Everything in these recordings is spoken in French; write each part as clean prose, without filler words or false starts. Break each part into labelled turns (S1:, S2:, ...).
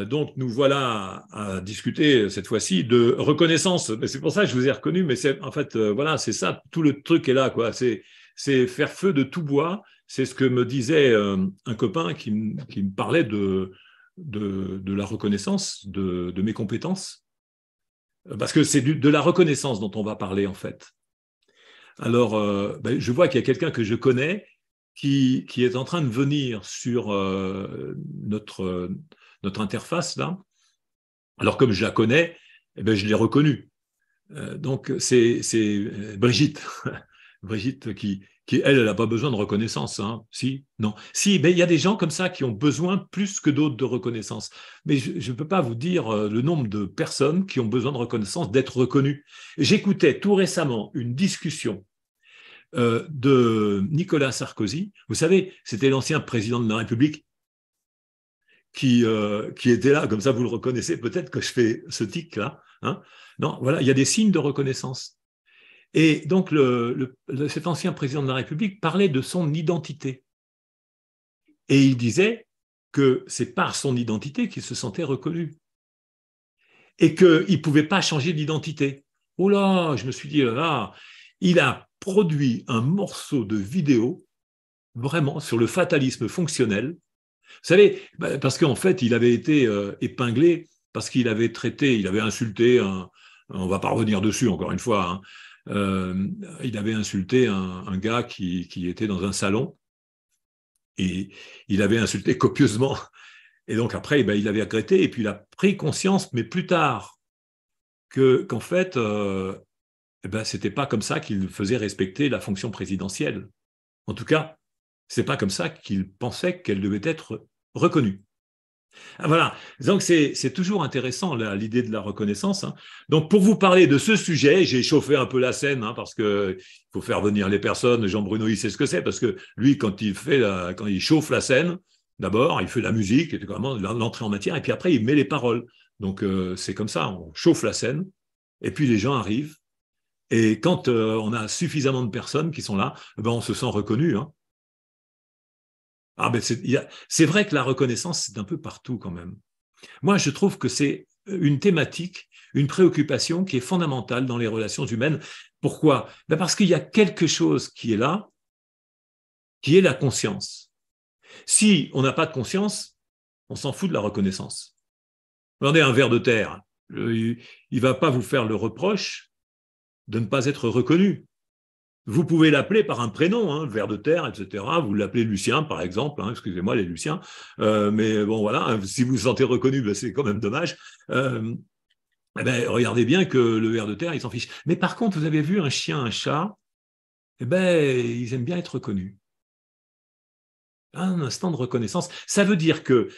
S1: Donc, nous voilà à discuter cette fois-ci de reconnaissance. C'est pour ça que je vous ai reconnu, mais en fait, voilà, c'est ça, tout le truc est là, quoi. C'est faire feu de tout bois. C'est ce que me disait un copain qui me parlait de la reconnaissance de mes compétences, parce que c'est de la reconnaissance dont on va parler, en fait. Alors, je vois qu'il y a quelqu'un que je connais qui est en train de venir sur notre interface, là. Alors, comme je la connais, eh ben, je l'ai reconnue. Donc, c'est Brigitte. Brigitte elle n'a pas besoin de reconnaissance. Hein. Si, non. Si, mais il y a des gens comme ça qui ont besoin plus que d'autres de reconnaissance. Mais je ne peux pas vous dire le nombre de personnes qui ont besoin de reconnaissance, d'être reconnues. J'écoutais tout récemment une discussion de Nicolas Sarkozy. Vous savez, c'était l'ancien président de la République qui était là, comme ça vous le reconnaissez, peut-être que je fais ce tic-là. Hein. Non, voilà, il y a des signes de reconnaissance. Et donc, cet ancien président de la République parlait de son identité. Et il disait que c'est par son identité qu'il se sentait reconnu. Et qu'il ne pouvait pas changer d'identité. Oh là, je me suis dit, là, il a produit un morceau de vidéo vraiment sur le fatalisme fonctionnel. Vous savez, parce qu'en fait, il avait été épinglé parce qu'il avait il avait insulté, on ne va pas revenir dessus encore une fois, hein, il avait insulté un gars qui était dans un salon et il avait insulté copieusement. Et donc après, il avait regretté et puis il a pris conscience, mais plus tard, qu'en fait, c'était pas comme ça qu'il faisait respecter la fonction présidentielle. En tout cas, c'est pas comme ça qu'il pensait qu'elle devait être reconnue. Ah, voilà, donc c'est toujours intéressant l'idée de la reconnaissance. Hein. Donc pour vous parler de ce sujet, j'ai chauffé un peu la scène hein, parce que il faut faire venir les personnes. Jean-Bruno, il sait ce que c'est parce que lui, quand il chauffe la scène, d'abord, il fait la musique, c'est vraiment l'entrée en matière, et puis après, il met les paroles. Donc c'est comme ça, on chauffe la scène, et puis les gens arrivent. Et quand on a suffisamment de personnes qui sont là, on se sent reconnu. Hein. Ah ben c'est vrai que la reconnaissance, c'est un peu partout quand même. Moi, je trouve que c'est une thématique, une préoccupation qui est fondamentale dans les relations humaines. Pourquoi? Parce qu'il y a quelque chose qui est là, qui est la conscience. Si on n'a pas de conscience, on s'en fout de la reconnaissance. Regardez un ver de terre, il ne va pas vous faire le reproche de ne pas être reconnu. Vous pouvez l'appeler par un prénom, hein, ver de terre, etc. Vous l'appelez Lucien, par exemple. Hein, excusez-moi, les Luciens. Mais bon, voilà, si vous vous sentez reconnu, c'est quand même dommage. Regardez bien que le ver de terre, il s'en fiche. Mais par contre, vous avez vu un chien, un chat, ils aiment bien être reconnus. Un instant de reconnaissance. Ça veut dire que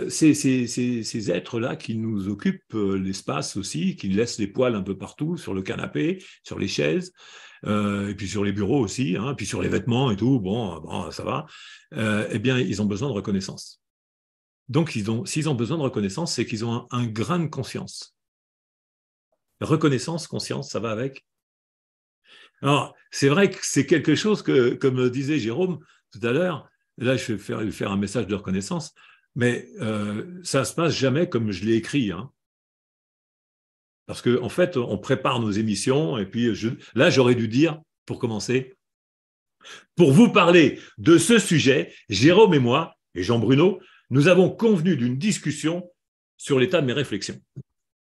S1: ces êtres-là qui nous occupent l'espace aussi, qui laissent les poils un peu partout, sur le canapé, sur les chaises, et puis sur les bureaux aussi, hein, puis sur les vêtements et tout, bon ça va, ils ont besoin de reconnaissance. Donc, s'ils ont besoin de reconnaissance, c'est qu'ils ont un grain de conscience. Reconnaissance, conscience, ça va avec. Alors, c'est vrai que c'est quelque chose que, comme disait Jérôme tout à l'heure, là, je vais lui faire un message de reconnaissance, mais ça ne se passe jamais comme je l'ai écrit. Hein. Parce qu'en fait, on prépare nos émissions, et puis là, j'aurais dû dire, pour commencer, pour vous parler de ce sujet, Jérôme et moi, et Jean-Bruno, nous avons convenu d'une discussion sur l'état de mes réflexions.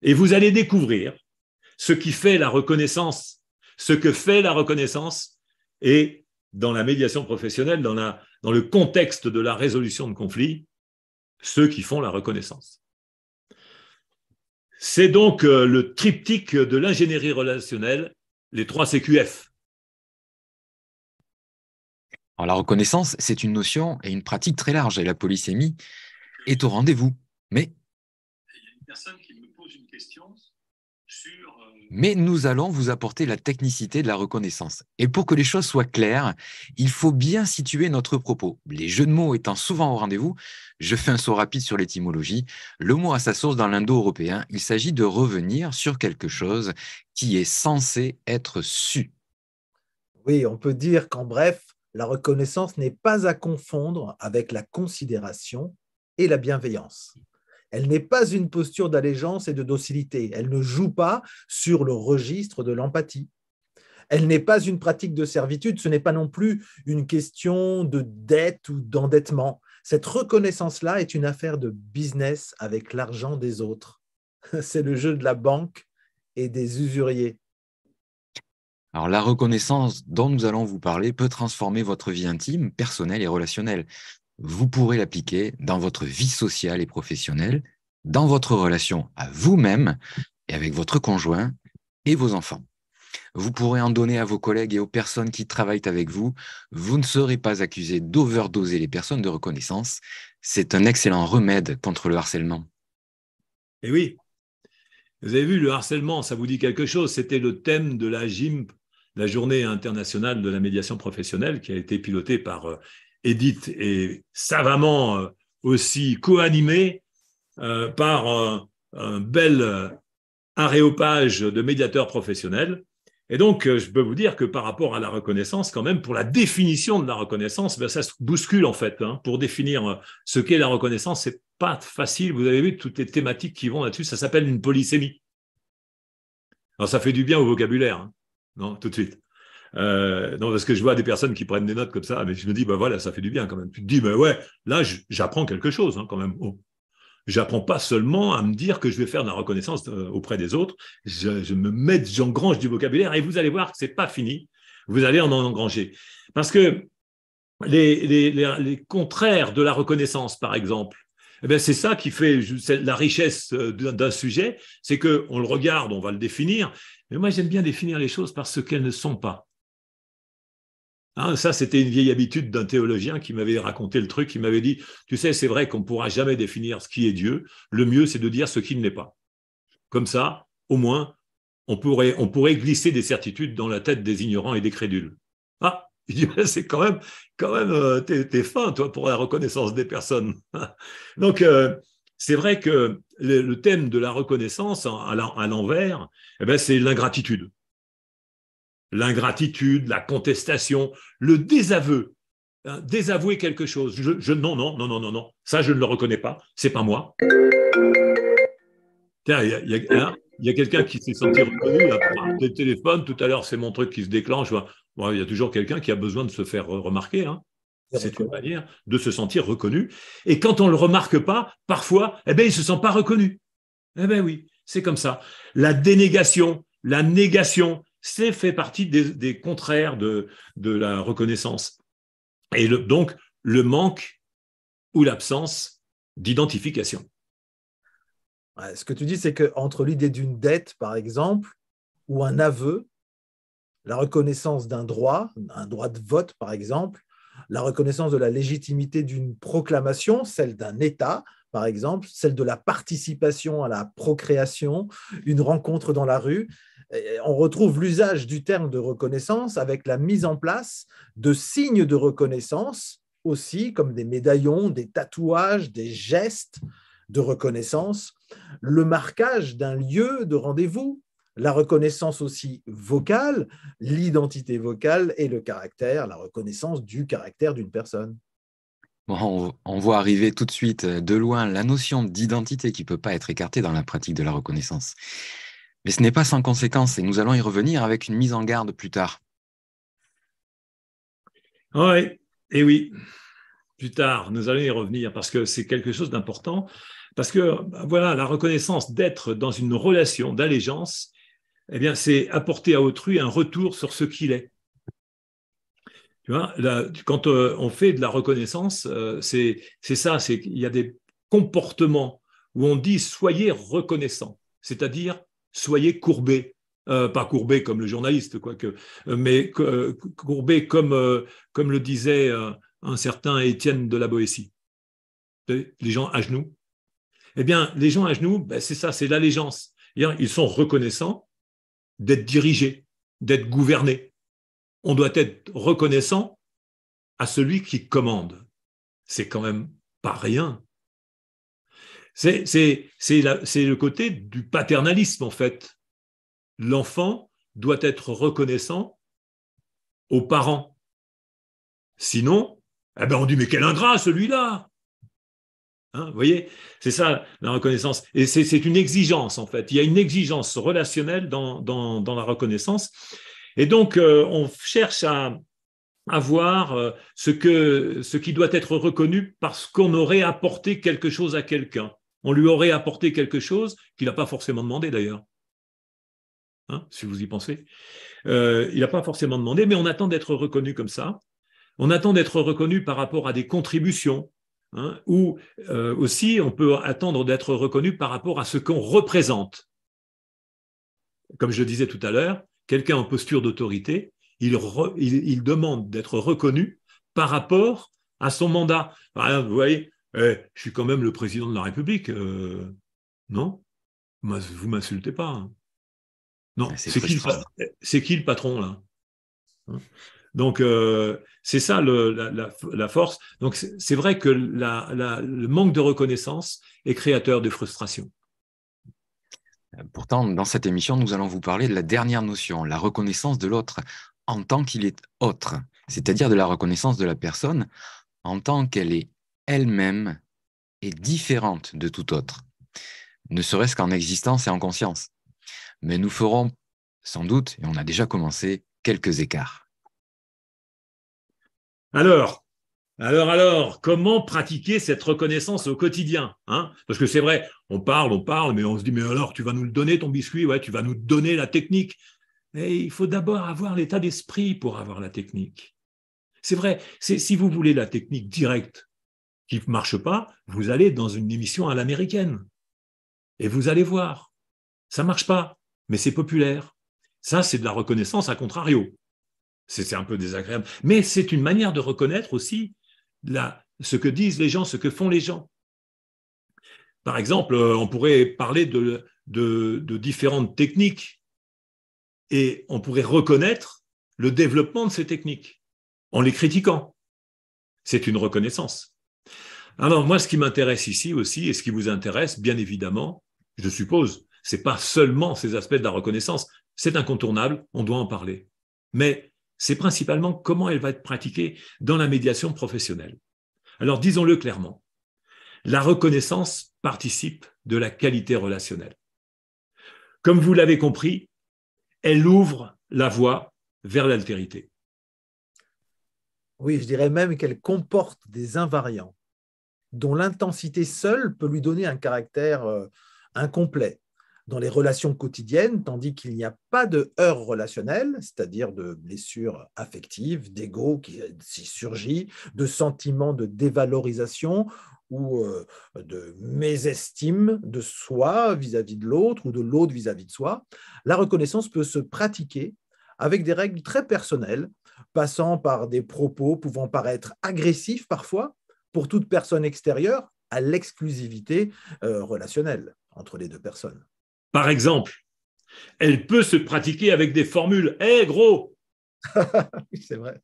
S1: Et vous allez découvrir ce qui fait la reconnaissance, ce que fait la reconnaissance, et dans la médiation professionnelle, dans le contexte de la résolution de conflits, ceux qui font la reconnaissance. C'est donc le triptyque de l'ingénierie relationnelle, les 3 CQF.
S2: Alors, la reconnaissance, c'est une notion et une pratique très large, et la polysémie est au rendez-vous. Mais
S1: il y a une personne qui me pose une question sur...
S2: Mais nous allons vous apporter la technicité de la reconnaissance. Et pour que les choses soient claires, il faut bien situer notre propos. Les jeux de mots étant souvent au rendez-vous, je fais un saut rapide sur l'étymologie. Le mot a sa source dans l'indo-européen. Il s'agit de revenir sur quelque chose qui est censé être su.
S3: Oui, on peut dire qu'en bref, la reconnaissance n'est pas à confondre avec la considération et la bienveillance. Elle n'est pas une posture d'allégeance et de docilité. Elle ne joue pas sur le registre de l'empathie. Elle n'est pas une pratique de servitude, ce n'est pas non plus une question de dette ou d'endettement. Cette reconnaissance-là est une affaire de business avec l'argent des autres. C'est le jeu de la banque et des usuriers.
S2: Alors, la reconnaissance dont nous allons vous parler peut transformer votre vie intime, personnelle et relationnelle. Vous pourrez l'appliquer dans votre vie sociale et professionnelle, dans votre relation à vous-même et avec votre conjoint et vos enfants. Vous pourrez en donner à vos collègues et aux personnes qui travaillent avec vous. Vous ne serez pas accusé d'overdoser les personnes de reconnaissance. C'est un excellent remède contre le harcèlement.
S1: Et oui, vous avez vu, le harcèlement, ça vous dit quelque chose. C'était le thème de la JIMP, la Journée internationale de la médiation professionnelle, qui a été pilotée par Edith et savamment aussi co-animée par un bel aréopage de médiateurs professionnels. Et donc, je peux vous dire que par rapport à la reconnaissance, quand même, pour la définition de la reconnaissance, ben, ça se bouscule en fait. Pour définir ce qu'est la reconnaissance, c'est pas facile. Vous avez vu toutes les thématiques qui vont là-dessus. Ça s'appelle une polysémie. Alors, ça fait du bien au vocabulaire, non, tout de suite. Non, parce que je vois des personnes qui prennent des notes comme ça, mais je me dis, ben voilà, ça fait du bien quand même. Tu te dis, ben ouais, là, j'apprends quelque chose quand même. Oh. J'apprends pas seulement à me dire que je vais faire de la reconnaissance auprès des autres. J'engrange du vocabulaire et vous allez voir que c'est pas fini. Vous allez en engranger. Parce que les contraires de la reconnaissance, par exemple, eh bien, c'est ça qui fait la richesse d'un sujet, c'est qu'on le regarde, on va le définir, mais moi j'aime bien définir les choses par ce qu'elles ne sont pas. Ça, c'était une vieille habitude d'un théologien qui m'avait raconté le truc, qui m'avait dit, tu sais, c'est vrai qu'on ne pourra jamais définir ce qui est Dieu, le mieux c'est de dire ce qui ne l'est pas. Comme ça, au moins, on pourrait glisser des certitudes dans la tête des ignorants et des crédules. Ah, il dit, c'est quand même t'es fin, toi, pour la reconnaissance des personnes. Donc, c'est vrai que le thème de la reconnaissance à l'envers, eh ben, c'est l'ingratitude. L'ingratitude, la contestation, le désaveu. Désavouer quelque chose. Non, ça je ne le reconnais pas, c'est pas moi. Tiens, il y a quelqu'un qui s'est senti reconnu là, par le téléphone. Tout à l'heure, c'est mon truc qui se déclenche. Bon, il y a toujours quelqu'un qui a besoin de se faire remarquer. C'est une manière de se sentir reconnu. Et quand on ne le remarque pas, parfois, il ne se sent pas reconnu. Eh bien oui, c'est comme ça. La dénégation, la négation, c'est fait partie des contraires de la reconnaissance. Et donc, le manque ou l'absence d'identification.
S3: Ouais, ce que tu dis, c'est qu'entre l'idée d'une dette, par exemple, ou un aveu, la reconnaissance d'un droit, un droit de vote, par exemple, la reconnaissance de la légitimité d'une proclamation, celle d'un État, par exemple, celle de la participation à la procréation, une rencontre dans la rue, on retrouve l'usage du terme de reconnaissance avec la mise en place de signes de reconnaissance aussi, comme des médaillons, des tatouages, des gestes de reconnaissance, le marquage d'un lieu de rendez-vous, la reconnaissance aussi vocale, l'identité vocale et le caractère, la reconnaissance du caractère d'une personne.
S2: Bon, on voit arriver tout de suite de loin la notion d'identité qui ne peut pas être écartée dans la pratique de la reconnaissance. Mais ce n'est pas sans conséquence et nous allons y revenir avec une mise en garde plus tard.
S1: Oui, et oui, plus tard, nous allons y revenir parce que c'est quelque chose d'important. Parce que voilà, la reconnaissance d'être dans une relation d'allégeance, eh bien, c'est apporter à autrui un retour sur ce qu'il est. Tu vois, là, quand on fait de la reconnaissance, c'est ça, c'est qu'il y a des comportements où on dit soyez reconnaissant, c'est-à-dire soyez courbé, pas courbé comme le journaliste, quoique, mais courbé comme le disait un certain Étienne de la Boétie. Les gens à genoux. Eh bien, les gens à genoux, ben, c'est ça, c'est l'allégeance. Ils sont reconnaissants d'être dirigés, d'être gouvernés. On doit être reconnaissant à celui qui commande. C'est quand même pas rien. C'est le côté du paternalisme, en fait. L'enfant doit être reconnaissant aux parents. Sinon, eh ben on dit, mais quel ingrat celui-là! Hein, vous voyez, c'est ça la reconnaissance. Et c'est une exigence, en fait. Il y a une exigence relationnelle dans la reconnaissance. Et donc, on cherche à voir ce qui doit être reconnu parce qu'on aurait apporté quelque chose à quelqu'un. On lui aurait apporté quelque chose qu'il n'a pas forcément demandé, d'ailleurs. Hein, si vous y pensez. Il n'a pas forcément demandé, mais on attend d'être reconnu comme ça. On attend d'être reconnu par rapport à des contributions, hein, ou aussi on peut attendre d'être reconnu par rapport à ce qu'on représente. Comme je le disais tout à l'heure, quelqu'un en posture d'autorité, il demande d'être reconnu par rapport à son mandat. Vous voyez, je suis quand même le président de la République. Non, vous m'insultez pas. Hein. Non, c'est qui le patron là? Donc, c'est ça la force. Donc, c'est vrai que le manque de reconnaissance est créateur de frustration.
S2: Pourtant, dans cette émission, nous allons vous parler de la dernière notion, la reconnaissance de l'autre en tant qu'il est autre, c'est-à-dire de la reconnaissance de la personne en tant qu'elle est elle-même et différente de tout autre, ne serait-ce qu'en existence et en conscience. Mais nous ferons sans doute, et on a déjà commencé, quelques écarts.
S1: Alors, comment pratiquer cette reconnaissance au quotidien, hein? Parce que c'est vrai, on parle, mais on se dit, mais alors, tu vas nous le donner, ton biscuit, ouais, tu vas nous donner la technique. Et il faut d'abord avoir l'état d'esprit pour avoir la technique. C'est vrai, si vous voulez la technique directe qui ne marche pas, vous allez dans une émission à l'américaine. Et vous allez voir, ça ne marche pas, mais c'est populaire. Ça, c'est de la reconnaissance à contrario. C'est un peu désagréable. Mais c'est une manière de reconnaître aussi ce que disent les gens, ce que font les gens. Par exemple, on pourrait parler de différentes techniques et on pourrait reconnaître le développement de ces techniques en les critiquant. C'est une reconnaissance. Alors moi, ce qui m'intéresse ici aussi, et ce qui vous intéresse, bien évidemment, je suppose, ce n'est pas seulement ces aspects de la reconnaissance, c'est incontournable, on doit en parler. Mais c'est principalement comment elle va être pratiquée dans la médiation professionnelle. Alors disons-le clairement, la reconnaissance participe de la qualité relationnelle. Comme vous l'avez compris, elle ouvre la voie vers l'altérité.
S3: Oui, je dirais même qu'elle comporte des invariants dont l'intensité seule peut lui donner un caractère incomplet dans les relations quotidiennes, tandis qu'il n'y a pas de heurts relationnels, c'est-à-dire de blessures affectives, d'ego qui surgit, de sentiments de dévalorisation ou de mésestime de soi vis-à-vis de l'autre ou de l'autre vis-à-vis de soi. La reconnaissance peut se pratiquer avec des règles très personnelles, passant par des propos pouvant paraître agressifs parfois pour toute personne extérieure à l'exclusivité relationnelle entre les deux personnes.
S1: Par exemple, elle peut se pratiquer avec des formules « Hé gros !»
S3: Oui, c'est vrai.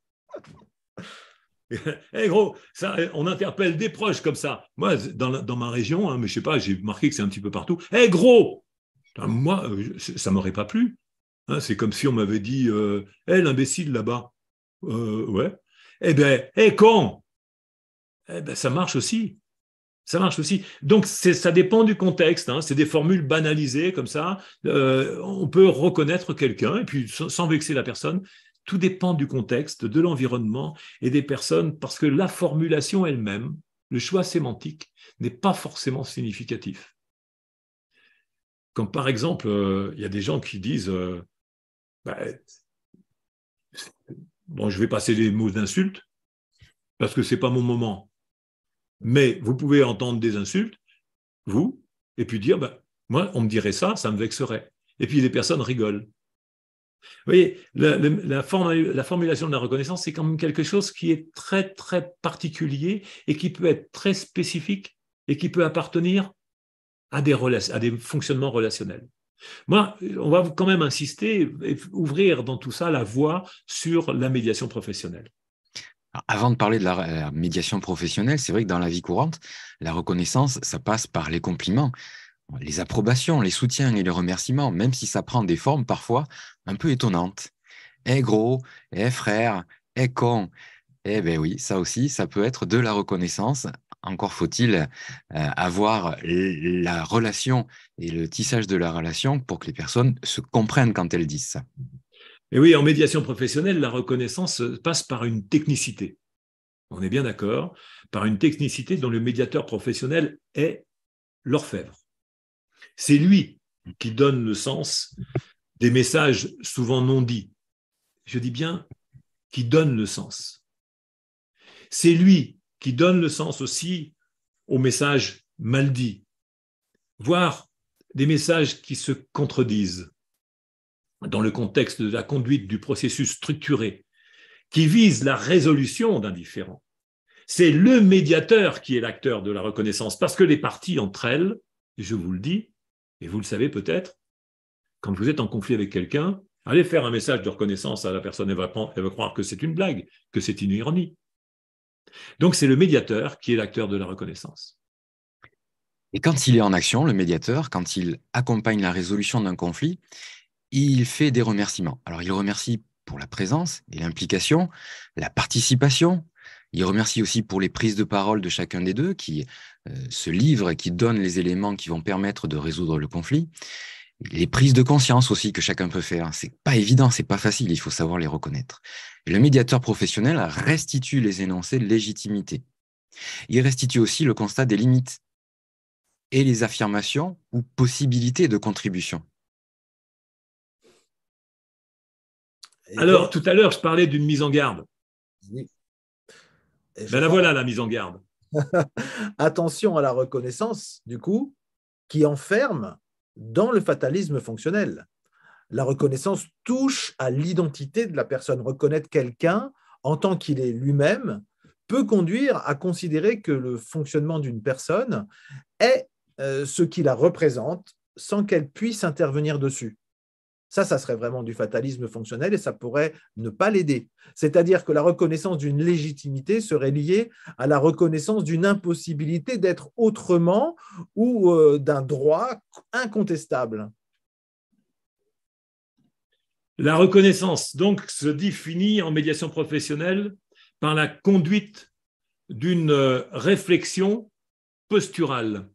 S1: Hé gros, ça, on interpelle des proches comme ça. Moi, dans ma région, hein, mais je sais pas, j'ai remarqué que c'est un petit peu partout. Hé gros, moi, ça m'aurait pas plu. Hein, c'est comme si on m'avait dit Hé l'imbécile là-bas. Ouais. Eh ben, hé con. Eh ben, ça marche aussi. Ça marche aussi. Donc, ça dépend du contexte. Hein. C'est des formules banalisées comme ça. On peut reconnaître quelqu'un et puis sans vexer la personne. Tout dépend du contexte, de l'environnement et des personnes parce que la formulation elle-même, le choix sémantique, n'est pas forcément significatif. Comme par exemple, il y a des gens qui disent bon, je vais passer les mots d'insulte parce que ce n'est pas mon moment. Mais vous pouvez entendre des insultes, vous, et puis dire, moi, on me dirait ça, ça me vexerait. Et puis les personnes rigolent. Vous voyez, la formulation de la reconnaissance, c'est quand même quelque chose qui est très, très particulier et qui peut être très spécifique et qui peut appartenir à des fonctionnements relationnels. Moi, on va quand même insister et ouvrir dans tout ça la voie sur la médiation professionnelle.
S2: Alors, avant de parler de la médiation professionnelle, c'est vrai que dans la vie courante, la reconnaissance, ça passe par les compliments, les approbations, les soutiens et les remerciements, même si ça prend des formes parfois un peu étonnantes. Eh gros, eh frère, eh con. Eh ben oui, ça aussi, ça peut être de la reconnaissance encore faut-il avoir la relation et le tissage de la relation pour que les personnes se comprennent quand elles disent ça.
S1: Et oui, en médiation professionnelle, la reconnaissance passe par une technicité. On est bien d'accord, par une technicité dont le médiateur professionnel est l'orfèvre. C'est lui qui donne le sens des messages souvent non dits. Je dis bien qui donne le sens. C'est lui qui donne le sens aussi aux messages mal dits, voire des messages qui se contredisent dans le contexte de la conduite du processus structuré qui vise la résolution d'un différend. C'est le médiateur qui est l'acteur de la reconnaissance, parce que les parties entre elles, et je vous le dis, et vous le savez peut-être, quand vous êtes en conflit avec quelqu'un, allez faire un message de reconnaissance à la personne, elle va croire que c'est une blague, que c'est une ironie. Donc c'est le médiateur qui est l'acteur de la reconnaissance.
S2: Et quand il est en action, le médiateur, quand il accompagne la résolution d'un conflit, il fait des remerciements. Alors il remercie pour la présence et l'implication, la participation. Il remercie aussi pour les prises de parole de chacun des deux qui se livrent et qui donnent les éléments qui vont permettre de résoudre le conflit. Les prises de conscience aussi que chacun peut faire. C'est pas évident, c'est pas facile, il faut savoir les reconnaître. Et le médiateur professionnel restitue les énoncés de légitimité. Il restitue aussi le constat des limites et les affirmations ou possibilités de contribution.
S1: Alors, tout à l'heure, je parlais d'une mise en garde.
S3: Oui.
S1: Ben la voilà, la mise en garde.
S3: Attention à la reconnaissance, du coup, qui enferme dans le fatalisme fonctionnel. La reconnaissance touche à l'identité de la personne. Reconnaître quelqu'un en tant qu'il est lui-même peut conduire à considérer que le fonctionnement d'une personne est ce qui la représente sans qu'elle puisse intervenir dessus. Ça serait vraiment du fatalisme fonctionnel et ça pourrait ne pas l'aider. C'est-à-dire que la reconnaissance d'une légitimité serait liée à la reconnaissance d'une impossibilité d'être autrement ou d'un droit incontestable.
S1: La reconnaissance, donc, se définit en médiation professionnelle par la conduite d'une réflexion posturale.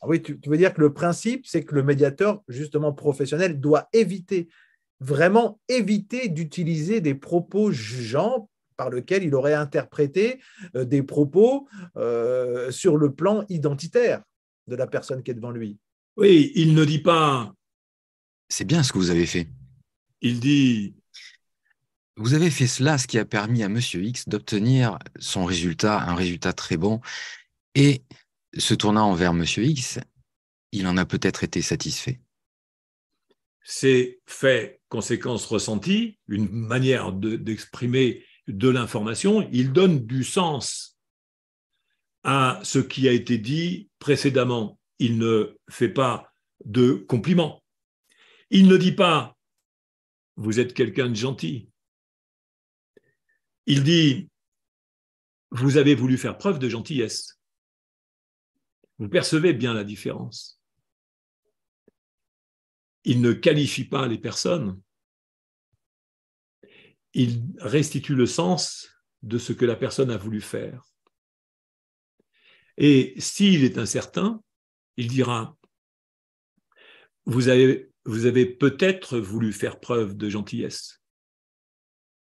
S3: Oui, tu veux dire que le principe, c'est que le médiateur, justement professionnel, doit vraiment éviter d'utiliser des propos jugeants par lesquels il aurait interprété des propos sur le plan identitaire de la personne qui est devant lui.
S1: Oui, il ne dit pas.
S2: C'est bien ce que vous avez fait.
S1: Il dit.
S2: Vous avez fait cela, ce qui a permis à Monsieur X d'obtenir son résultat, un résultat très bon, et se tournant envers Monsieur X, il en a peut-être été satisfait.
S1: C'est fait, conséquence ressentie, une manière d'exprimer de l'information. Il donne du sens à ce qui a été dit précédemment. Il ne fait pas de compliments. Il ne dit pas « vous êtes quelqu'un de gentil ». Il dit « vous avez voulu faire preuve de gentillesse ». Vous percevez bien la différence. Il ne qualifie pas les personnes. Il restitue le sens de ce que la personne a voulu faire. Et s'il est incertain, il dira « vous avez peut-être voulu faire preuve de gentillesse »,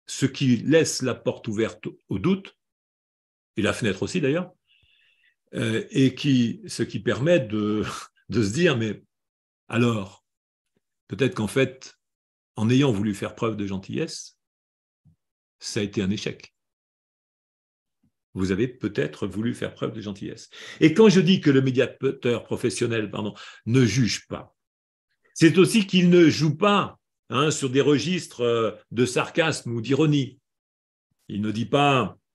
S1: ce qui laisse la porte ouverte au doute, et la fenêtre aussi d'ailleurs, et ce qui permet de se dire « mais alors, peut-être qu'en fait, en ayant voulu faire preuve de gentillesse, ça a été un échec. Vous avez peut-être voulu faire preuve de gentillesse. » Et quand je dis que le médiateur professionnel ne juge pas, c'est aussi qu'il ne joue pas sur des registres de sarcasme ou d'ironie. Il ne dit pas «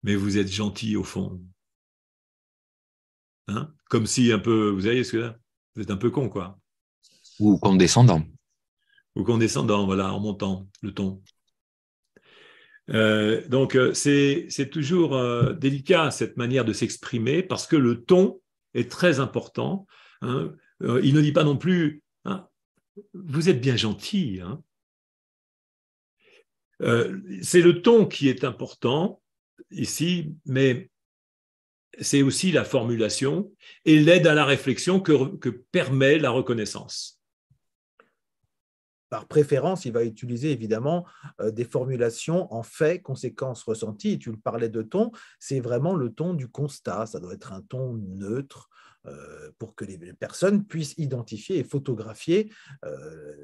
S1: mais vous êtes gentil au fond ». Comme si un peu, vous voyez ce que là, vous êtes un peu con, quoi.
S2: Ou condescendant.
S1: Ou condescendant, voilà, en montant le ton. Donc, c'est toujours délicat, cette manière de s'exprimer, parce que le ton est très important. Il ne dit pas non plus vous êtes bien gentil. C'est le ton qui est important ici, mais c'est aussi la formulation et l'aide à la réflexion que permet la reconnaissance.
S3: Par préférence, il va utiliser évidemment des formulations en fait, conséquences ressenties. Tu le parlais de ton, c'est vraiment le ton du constat. Ça doit être un ton neutre pour que les personnes puissent identifier et photographier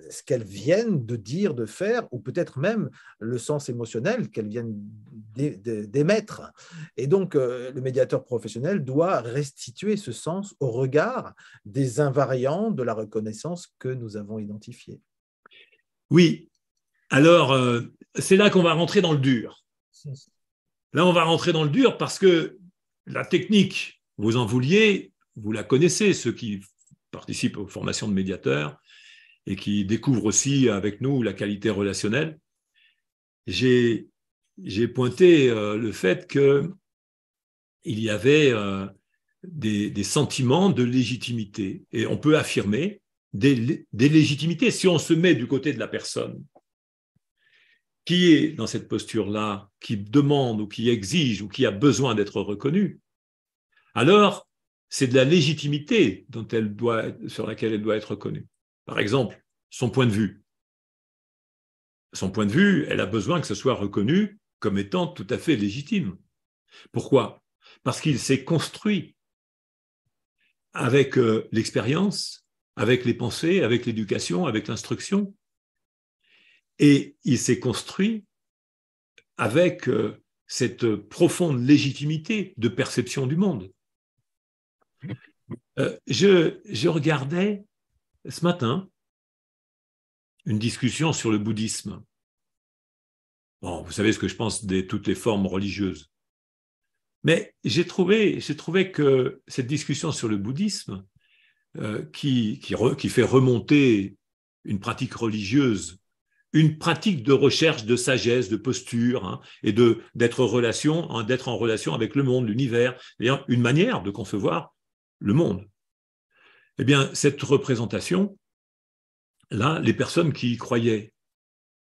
S3: ce qu'elles viennent de dire, de faire, ou peut-être même le sens émotionnel qu'elles viennent d'émettre. Et donc, le médiateur professionnel doit restituer ce sens au regard des invariants de la reconnaissance que nous avons identifiés.
S1: Oui, alors c'est là qu'on va rentrer dans le dur. Là, on va rentrer dans le dur parce que la technique, vous en vouliez, vous la connaissez, ceux qui participent aux formations de médiateurs et qui découvrent aussi avec nous la qualité relationnelle. J'ai pointé le fait qu'il y avait des sentiments de légitimité et on peut affirmer des légitimités. Si on se met du côté de la personne qui est dans cette posture-là, qui demande ou qui exige ou qui a besoin d'être reconnue, alors c'est de la légitimité sur laquelle elle doit être reconnue. Par exemple, son point de vue. Son point de vue, elle a besoin que ce soit reconnu comme étant tout à fait légitime. Pourquoi ? Parce qu'il s'est construit avec l'expérience, avec les pensées, avec l'éducation, avec l'instruction. Et il s'est construit avec cette profonde légitimité de perception du monde. Je regardais ce matin une discussion sur le bouddhisme. Bon, vous savez ce que je pense de toutes les formes religieuses. Mais j'ai trouvé que cette discussion sur le bouddhisme, qui fait remonter une pratique religieuse, une pratique de recherche de sagesse, de posture, hein, et d'être en relation avec le monde, l'univers, d'ailleurs une manière de concevoir le monde. Eh bien, cette représentation, là, les personnes qui y croyaient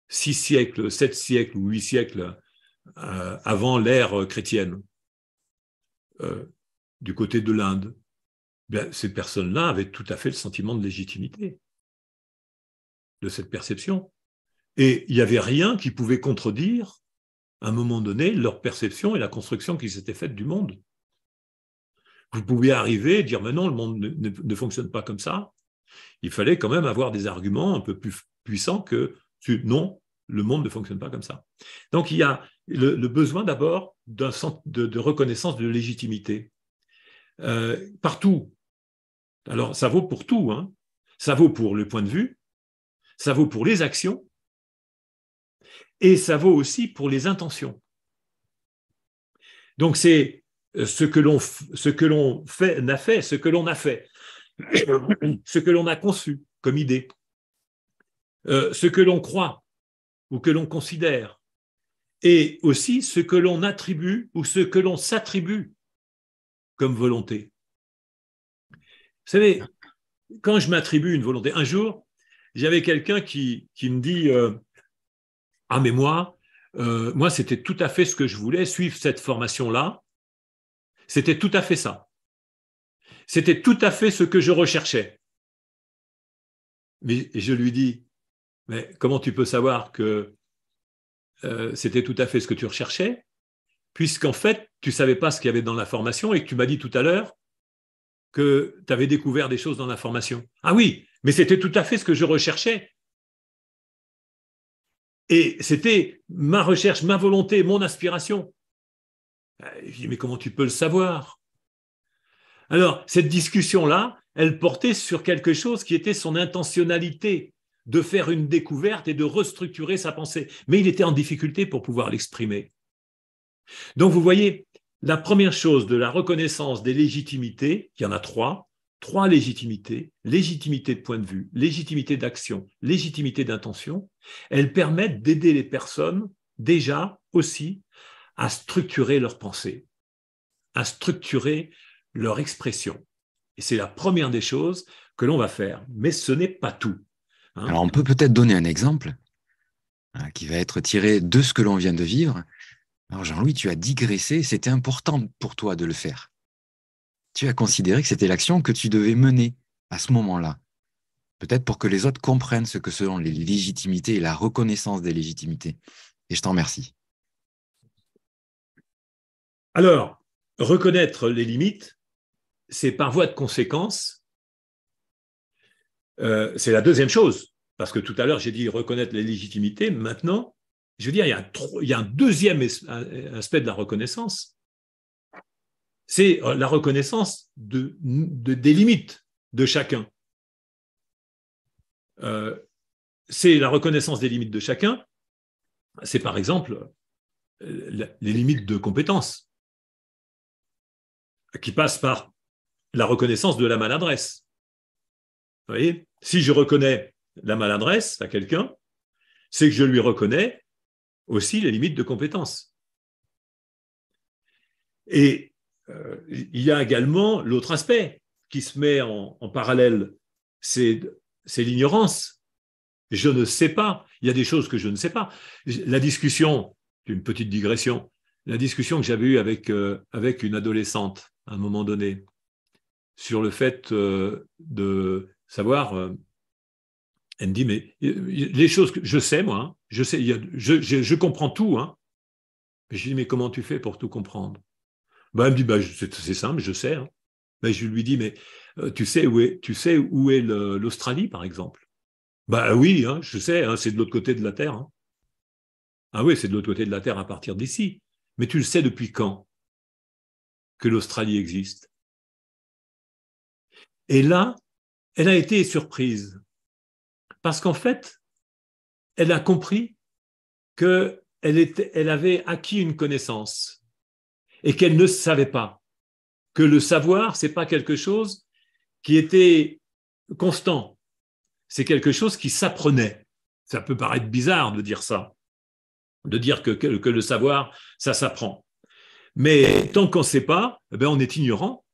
S1: 6 siècles, 7 siècles ou 8 siècles avant l'ère chrétienne, du côté de l'Inde, bien, ces personnes-là avaient tout à fait le sentiment de légitimité de cette perception. Et il n'y avait rien qui pouvait contredire, à un moment donné, leur perception et la construction qui s'était faite du monde. Vous pouviez arriver et dire, mais non, le monde ne fonctionne pas comme ça. Il fallait quand même avoir des arguments un peu plus puissants que non, le monde ne fonctionne pas comme ça. Donc, il y a le besoin d'abord de reconnaissance de légitimité. Partout. Alors, ça vaut pour tout, hein. Ça vaut pour le point de vue, ça vaut pour les actions, et ça vaut aussi pour les intentions. Donc, c'est ce que l'on a fait, ce que l'on a conçu comme idée, ce que l'on croit ou que l'on considère, et aussi ce que l'on attribue ou ce que l'on s'attribue comme volonté. Vous savez, quand je m'attribue une volonté, un jour, j'avais quelqu'un qui me dit ah, mais moi, c'était tout à fait ce que je voulais, suivre cette formation-là. C'était tout à fait ça. C'était tout à fait ce que je recherchais. Mais je lui dis, mais comment tu peux savoir que c'était tout à fait ce que tu recherchais, puisqu'en fait, tu ne savais pas ce qu'il y avait dans la formation et que tu m'as dit tout à l'heure que tu avais découvert des choses dans la formation. Ah oui, mais c'était tout à fait ce que je recherchais. Et c'était ma recherche, ma volonté, mon aspiration. Je dis, mais comment tu peux le savoir ? Alors, cette discussion-là, elle portait sur quelque chose qui était son intentionnalité de faire une découverte et de restructurer sa pensée. Mais il était en difficulté pour pouvoir l'exprimer. Donc, vous voyez, la première chose de la reconnaissance des légitimités, il y en a 3 légitimités, légitimité de point de vue, légitimité d'action, légitimité d'intention, elles permettent d'aider les personnes déjà aussi à structurer leur pensée, à structurer leur expression. Et c'est la première des choses que l'on va faire, mais ce n'est pas tout. Hein.
S2: Alors on peut peut-être donner un exemple qui va être tiré de ce que l'on vient de vivre. Alors Jean-Louis, tu as digressé, c'était important pour toi de le faire. tu as considéré que c'était l'action que tu devais mener à ce moment-là. Peut-être pour que les autres comprennent ce que sont les légitimités et la reconnaissance des légitimités. Et je t'en remercie.
S1: Alors, reconnaître les limites, c'est par voie de conséquence, c'est la deuxième chose. Parce que tout à l'heure, j'ai dit reconnaître les légitimités. Maintenant, je veux dire, il y a un deuxième aspect de la reconnaissance. C'est la reconnaissance des limites de chacun. C'est la reconnaissance des limites de chacun. C'est par exemple les limites de compétences, qui passent par la reconnaissance de la maladresse. Vous voyez, si je reconnais la maladresse à quelqu'un, c'est que je lui reconnais aussi les limites de compétences. Et il y a également l'autre aspect qui se met en parallèle, c'est l'ignorance. Je ne sais pas. Il y a des choses que je ne sais pas. La discussion, une petite digression, la discussion que j'avais eue avec une adolescente à un moment donné sur le fait de savoir, elle me dit, mais les choses que je sais, moi, hein, je sais, je comprends tout. Hein. Je lui dis, mais comment tu fais pour tout comprendre? Ben, elle me dit, ben, c'est simple, je sais. Hein. Ben, je lui dis, mais tu sais où est l'Australie, par exemple? Ben oui, hein, je sais, hein, c'est de l'autre côté de la Terre. Hein. Ah oui, c'est de l'autre côté de la Terre à partir d'ici. Mais tu le sais depuis quand que l'Australie existe? Et là, elle a été surprise. Parce qu'en fait, elle a compris qu'elle avait acquis une connaissance et qu'elle ne savait pas. Que le savoir, ce n'est pas quelque chose qui était constant. C'est quelque chose qui s'apprenait. Ça peut paraître bizarre de dire ça, de dire que le savoir, ça s'apprend. Mais tant qu'on ne sait pas, eh bien, on est ignorant.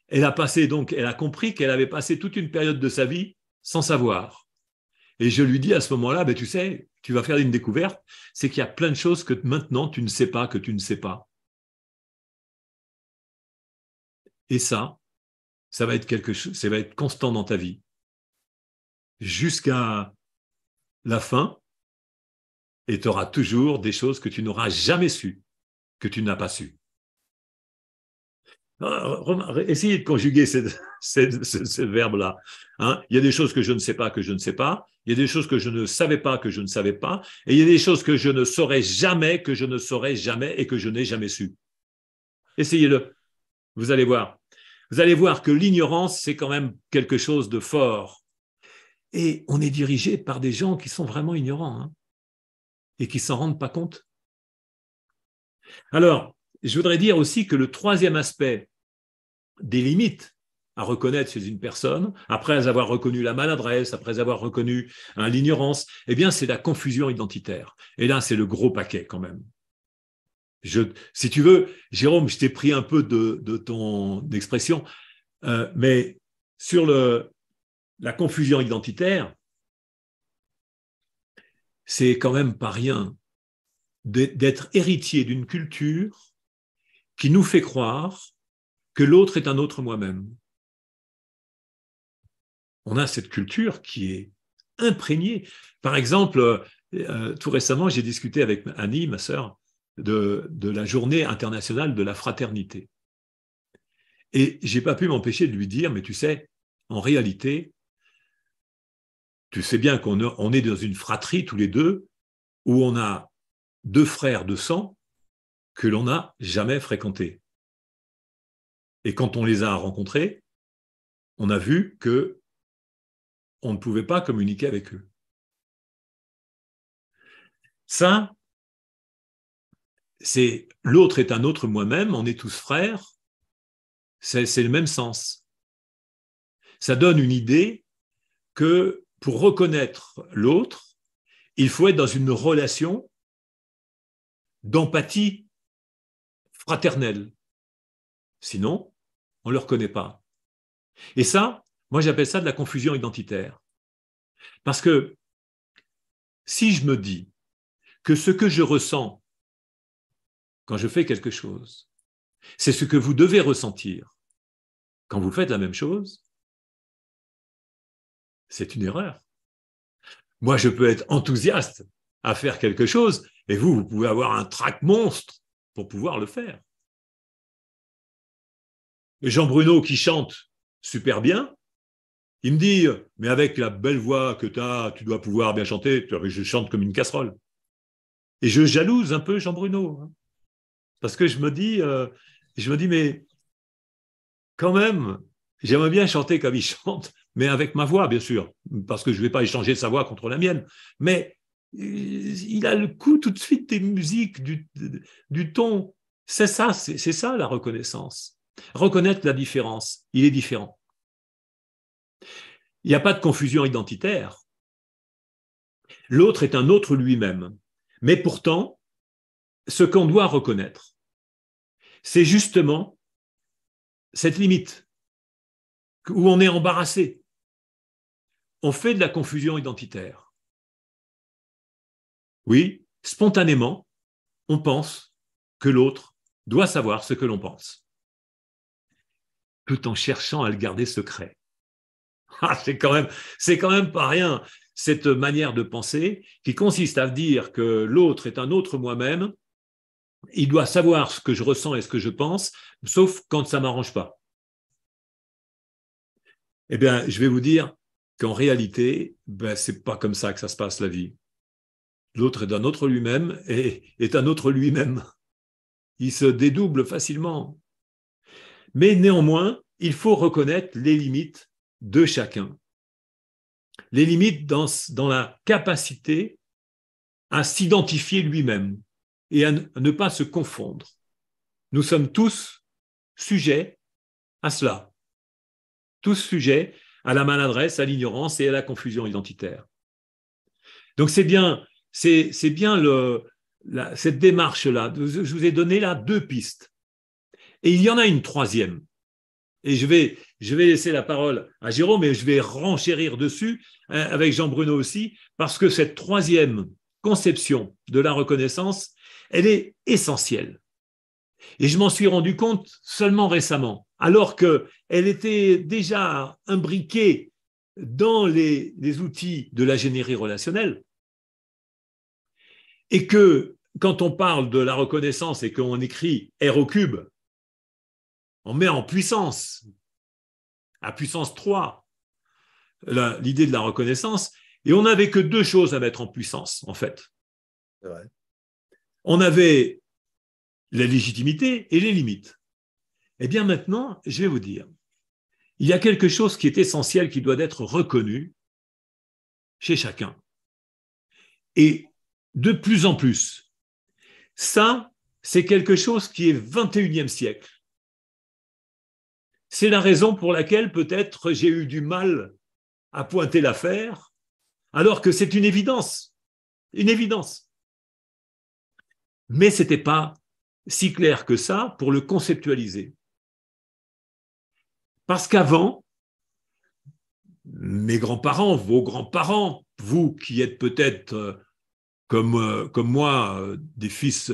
S1: Elle a compris qu'elle avait passé toute une période de sa vie sans savoir. Et je lui dis à ce moment-là, ben, tu sais, tu vas faire une découverte, c'est qu'il y a plein de choses que maintenant tu ne sais pas, que tu ne sais pas. Et ça va être quelque chose, ça va être constant dans ta vie. Jusqu'à la fin, et tu auras toujours des choses que tu n'auras jamais su, que tu n'as pas su. Essayez de conjuguer ce verbe-là. Hein, il y a des choses que je ne sais pas, que je ne sais pas. Il y a des choses que je ne savais pas, que je ne savais pas. Et il y a des choses que je ne saurais jamais, que je ne saurais jamais et que je n'ai jamais su. Essayez-le. Vous allez voir. Vous allez voir que l'ignorance, c'est quand même quelque chose de fort. Et on est dirigé par des gens qui sont vraiment ignorants, hein, et qui ne s'en rendent pas compte. Alors, je voudrais dire aussi que le troisième aspect des limites à reconnaître chez une personne, après avoir reconnu la maladresse, après avoir reconnu l'ignorance, eh bien, c'est la confusion identitaire. Et là, c'est le gros paquet quand même. Si tu veux, Jérôme, je t'ai pris un peu de ton expression, mais sur la confusion identitaire, c'est quand même pas rien d'être héritier d'une culture qui nous fait croire que l'autre est un autre moi-même. On a cette culture qui est imprégnée. Par exemple, tout récemment, j'ai discuté avec Annie, ma sœur, de la journée internationale de la fraternité. Et je n'ai pas pu m'empêcher de lui dire, mais tu sais, en réalité, tu sais bien qu'on est dans une fratrie tous les deux, où on a deux frères de sang que l'on n'a jamais fréquentés. Et quand on les a rencontrés, on a vu qu'on ne pouvait pas communiquer avec eux. Ça, c'est l'autre est un autre moi-même, on est tous frères, c'est le même sens. Ça donne une idée que pour reconnaître l'autre, il faut être dans une relation d'empathie fraternelle. Sinon, on ne le reconnaît pas. Et ça, moi j'appelle ça de la confusion identitaire. Parce que si je me dis que ce que je ressens quand je fais quelque chose, C'est ce que vous devez ressentir. Quand vous faites la même chose, c'est une erreur. Moi, je peux être enthousiaste à faire quelque chose, et vous pouvez avoir un trac monstre pour pouvoir le faire. Et Jean Bruno qui chante super bien, il me dit, mais avec la belle voix que tu as, tu dois pouvoir bien chanter. Je chante comme une casserole. Et je jalouse un peu Jean Bruno, hein, parce que je me dis, mais quand même, j'aimerais bien chanter comme il chante, mais avec ma voix, bien sûr, parce que je ne vais pas échanger sa voix contre la mienne. Mais il a le coup tout de suite des musiques, du ton. C'est ça la reconnaissance. Reconnaître la différence. Il est différent. Il n'y a pas de confusion identitaire. L'autre est un autre lui-même. Mais pourtant, ce qu'on doit reconnaître, c'est justement cette limite où on est embarrassé. On fait de la confusion identitaire. Oui, spontanément, on pense que l'autre doit savoir ce que l'on pense, tout en cherchant à le garder secret. Ah, c'est quand même pas rien, cette manière de penser qui consiste à dire que l'autre est un autre moi-même, il doit savoir ce que je ressens et ce que je pense, sauf quand ça ne m'arrange pas. Eh bien, je vais vous dire qu'en réalité, ce n'est pas comme ça que ça se passe la vie. L'autre est d'un autre lui-même et est un autre lui-même. Il se dédouble facilement. Mais néanmoins, il faut reconnaître les limites de chacun. Les limites dans la capacité à s'identifier lui-même et à ne pas se confondre. Nous sommes tous sujets à cela. Tous sujets à la maladresse, à l'ignorance et à la confusion identitaire. Donc c'est bien cette démarche-là. Je vous ai donné là 2 pistes. Et il y en a une troisième. Et je vais laisser la parole à Jérôme, mais je vais renchérir dessus, avec Jean Bruno aussi, parce que cette troisième conception de la reconnaissance, elle est essentielle. Et je m'en suis rendu compte seulement récemment, alors qu'elle était déjà imbriquée dans les outils de l'ingénierie relationnelle, et que quand on parle de la reconnaissance et qu'on écrit R au cube, on met en puissance, à puissance 3, l'idée de la reconnaissance, et on n'avait que 2 choses à mettre en puissance, en fait.
S3: C'est vrai.
S1: On avait la légitimité et les limites. Eh bien maintenant, je vais vous dire, il y a quelque chose qui est essentiel, qui doit être reconnu chez chacun. Et de plus en plus, ça, c'est quelque chose qui est 21e siècle. C'est la raison pour laquelle peut-être j'ai eu du mal à pointer l'affaire, alors que c'est une évidence. Une évidence. Mais ce n'était pas si clair que ça pour le conceptualiser. Parce qu'avant, mes grands-parents, vos grands-parents, vous qui êtes peut-être comme moi, des fils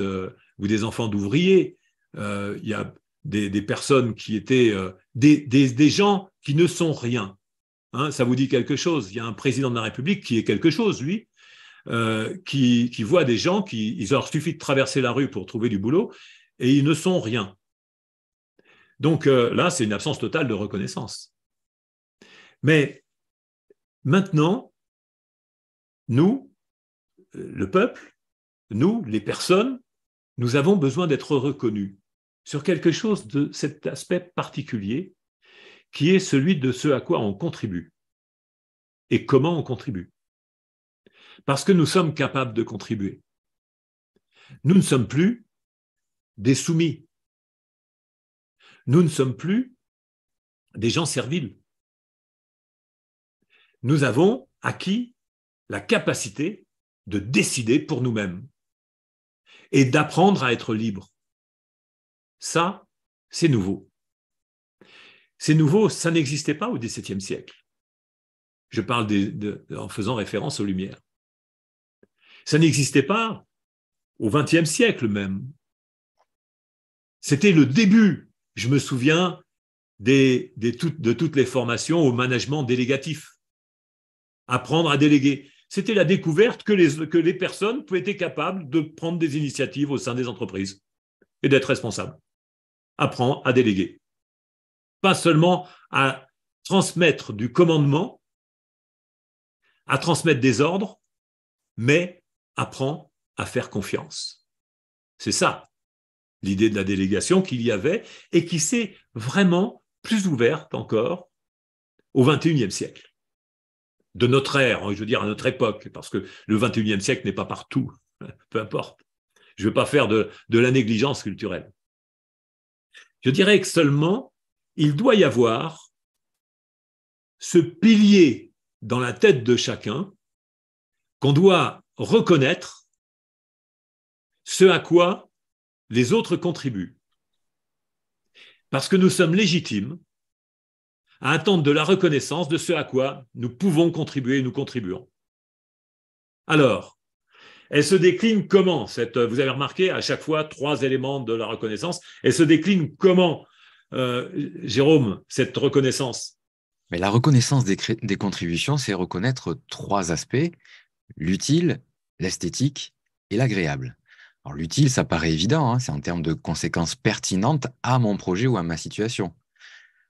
S1: ou des enfants d'ouvriers, il y a des personnes qui étaient des gens qui ne sont rien. Hein, ça vous dit quelque chose? Il y a un président de la République qui est quelque chose, lui, qui voit des gens, il leur suffit de traverser la rue pour trouver du boulot, et ils ne sont rien. Donc là, c'est une absence totale de reconnaissance. Mais maintenant, nous, le peuple, nous, les personnes, nous avons besoin d'être reconnus sur quelque chose de cet aspect particulier qui est celui de ce à quoi on contribue et comment on contribue. Parce que nous sommes capables de contribuer. Nous ne sommes plus des soumis. Nous ne sommes plus des gens serviles. Nous avons acquis la capacité de décider pour nous-mêmes et d'apprendre à être libres. Ça, c'est nouveau. C'est nouveau, ça n'existait pas au XVIIe siècle. Je parle en faisant référence aux Lumières. Ça n'existait pas au XXe siècle même. C'était le début, je me souviens, de toutes les formations au management délégatif. Apprendre à déléguer. C'était la découverte que les personnes étaient capables de prendre des initiatives au sein des entreprises et d'être responsables. Apprendre à déléguer. Pas seulement à transmettre du commandement, à transmettre des ordres, mais apprendre à faire confiance. C'est ça, l'idée de la délégation qu'il y avait et qui s'est vraiment plus ouverte encore au XXIe siècle. De notre ère, je veux dire à notre époque, parce que le XXIe siècle n'est pas partout, peu importe. Je ne veux pas faire de la négligence culturelle. Je dirais que seulement, il doit y avoir ce pilier dans la tête de chacun qu'on doit reconnaître ce à quoi les autres contribuent. Parce que nous sommes légitimes à attendre de la reconnaissance de ce à quoi nous pouvons contribuer et nous contribuons. Alors, elle se décline comment vous avez remarqué à chaque fois 3 éléments de la reconnaissance. Elle se décline comment, Jérôme, cette reconnaissance?
S2: Mais la reconnaissance des contributions, c'est reconnaître 3 aspects, l'utile, l'esthétique et l'agréable. Alors l'utile, ça paraît évident, hein, c'est en termes de conséquences pertinentes à mon projet ou à ma situation.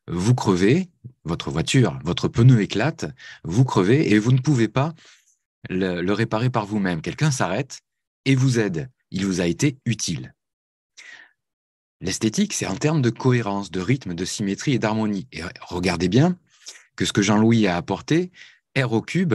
S2: Vous crevez, votre voiture, votre pneu éclate, vous crevez et vous ne pouvez pas le réparer par vous-même. Quelqu'un s'arrête et vous aide. Il vous a été utile. L'esthétique, c'est en termes de cohérence, de rythme, de symétrie et d'harmonie. Et regardez bien que ce que Jean-Louis a apporté, R au cube,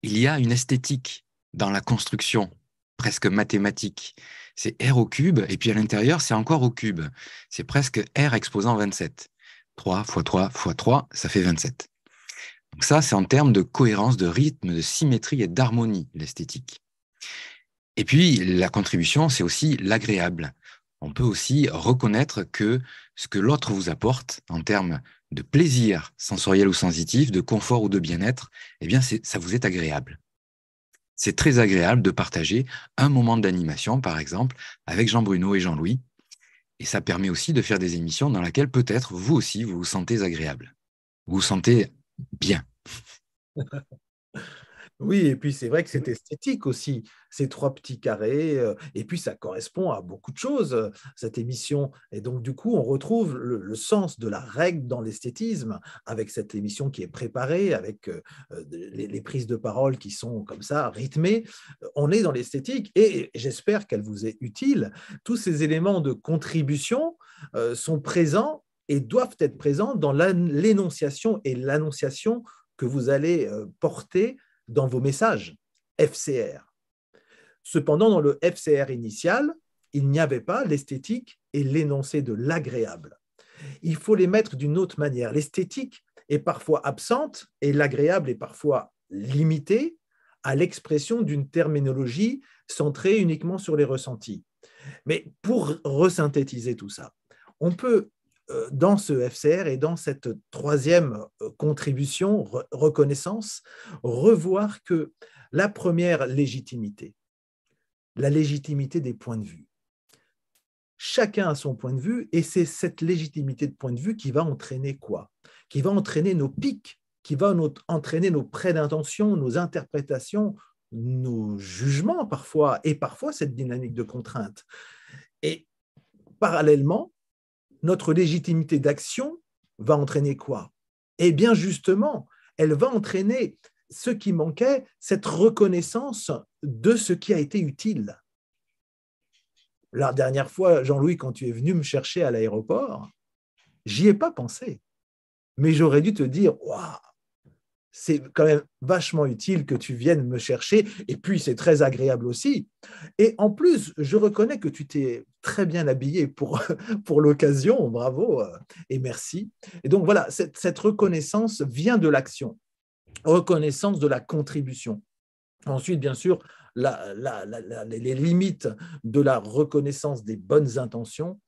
S2: il y a une esthétique dans la construction, presque mathématique. C'est R au cube, et puis à l'intérieur, c'est encore au cube. C'est presque R exposant 27. 3 x 3 x 3, ça fait 27. Donc ça, c'est en termes de cohérence, de rythme, de symétrie et d'harmonie, l'esthétique. Et puis, la contribution, c'est aussi l'agréable. On peut aussi reconnaître que ce que l'autre vous apporte en termes de plaisir sensoriel ou sensitif, de confort ou de bien-être, eh bien, ça vous est agréable. C'est très agréable de partager un moment d'animation, par exemple, avec Jean-Bruno et Jean-Louis. Et ça permet aussi de faire des émissions dans lesquelles peut-être vous aussi, vous vous sentez agréable. Vous vous sentez bien.
S3: Oui, et puis c'est vrai que c'est esthétique aussi, ces 3 petits carrés, et puis ça correspond à beaucoup de choses, cette émission. Et donc, du coup, on retrouve le sens de la règle dans l'esthétisme, avec cette émission qui est préparée, avec les prises de parole qui sont comme ça, rythmées. On est dans l'esthétique, et j'espère qu'elle vous est utile. Tous ces éléments de contribution sont présents et doivent être présents dans l'énonciation et l'annonciation que vous allez porter dans vos messages FCR. Cependant, dans le FCR initial, il n'y avait pas l'esthétique et l'énoncé de l'agréable. Il faut les mettre d'une autre manière. L'esthétique est parfois absente et l'agréable est parfois limité à l'expression d'une terminologie centrée uniquement sur les ressentis. Mais pour resynthétiser tout ça, on peut dans ce FCR et dans cette 3e contribution, reconnaissance, revoir que la première légitimité, la légitimité des points de vue. Chacun a son point de vue et c'est cette légitimité de point de vue qui va entraîner quoi? Qui va entraîner nos pics, qui va entraîner nos prêts d'intention, nos interprétations, nos jugements parfois, et parfois cette dynamique de contrainte. Et parallèlement, notre légitimité d'action va entraîner quoi? Eh bien, justement, elle va entraîner ce qui manquait, cette reconnaissance de ce qui a été utile. La dernière fois, Jean-Louis, quand tu es venu me chercher à l'aéroport, j'y ai pas pensé. Mais j'aurais dû te dire, waouh, c'est quand même vachement utile que tu viennes me chercher, et puis c'est très agréable aussi. Et en plus, je reconnais que tu t'es très bien habillé pour l'occasion, bravo et merci. Et donc voilà, cette reconnaissance vient de l'action, reconnaissance de la contribution. Ensuite, bien sûr, les limites de la reconnaissance des bonnes intentions,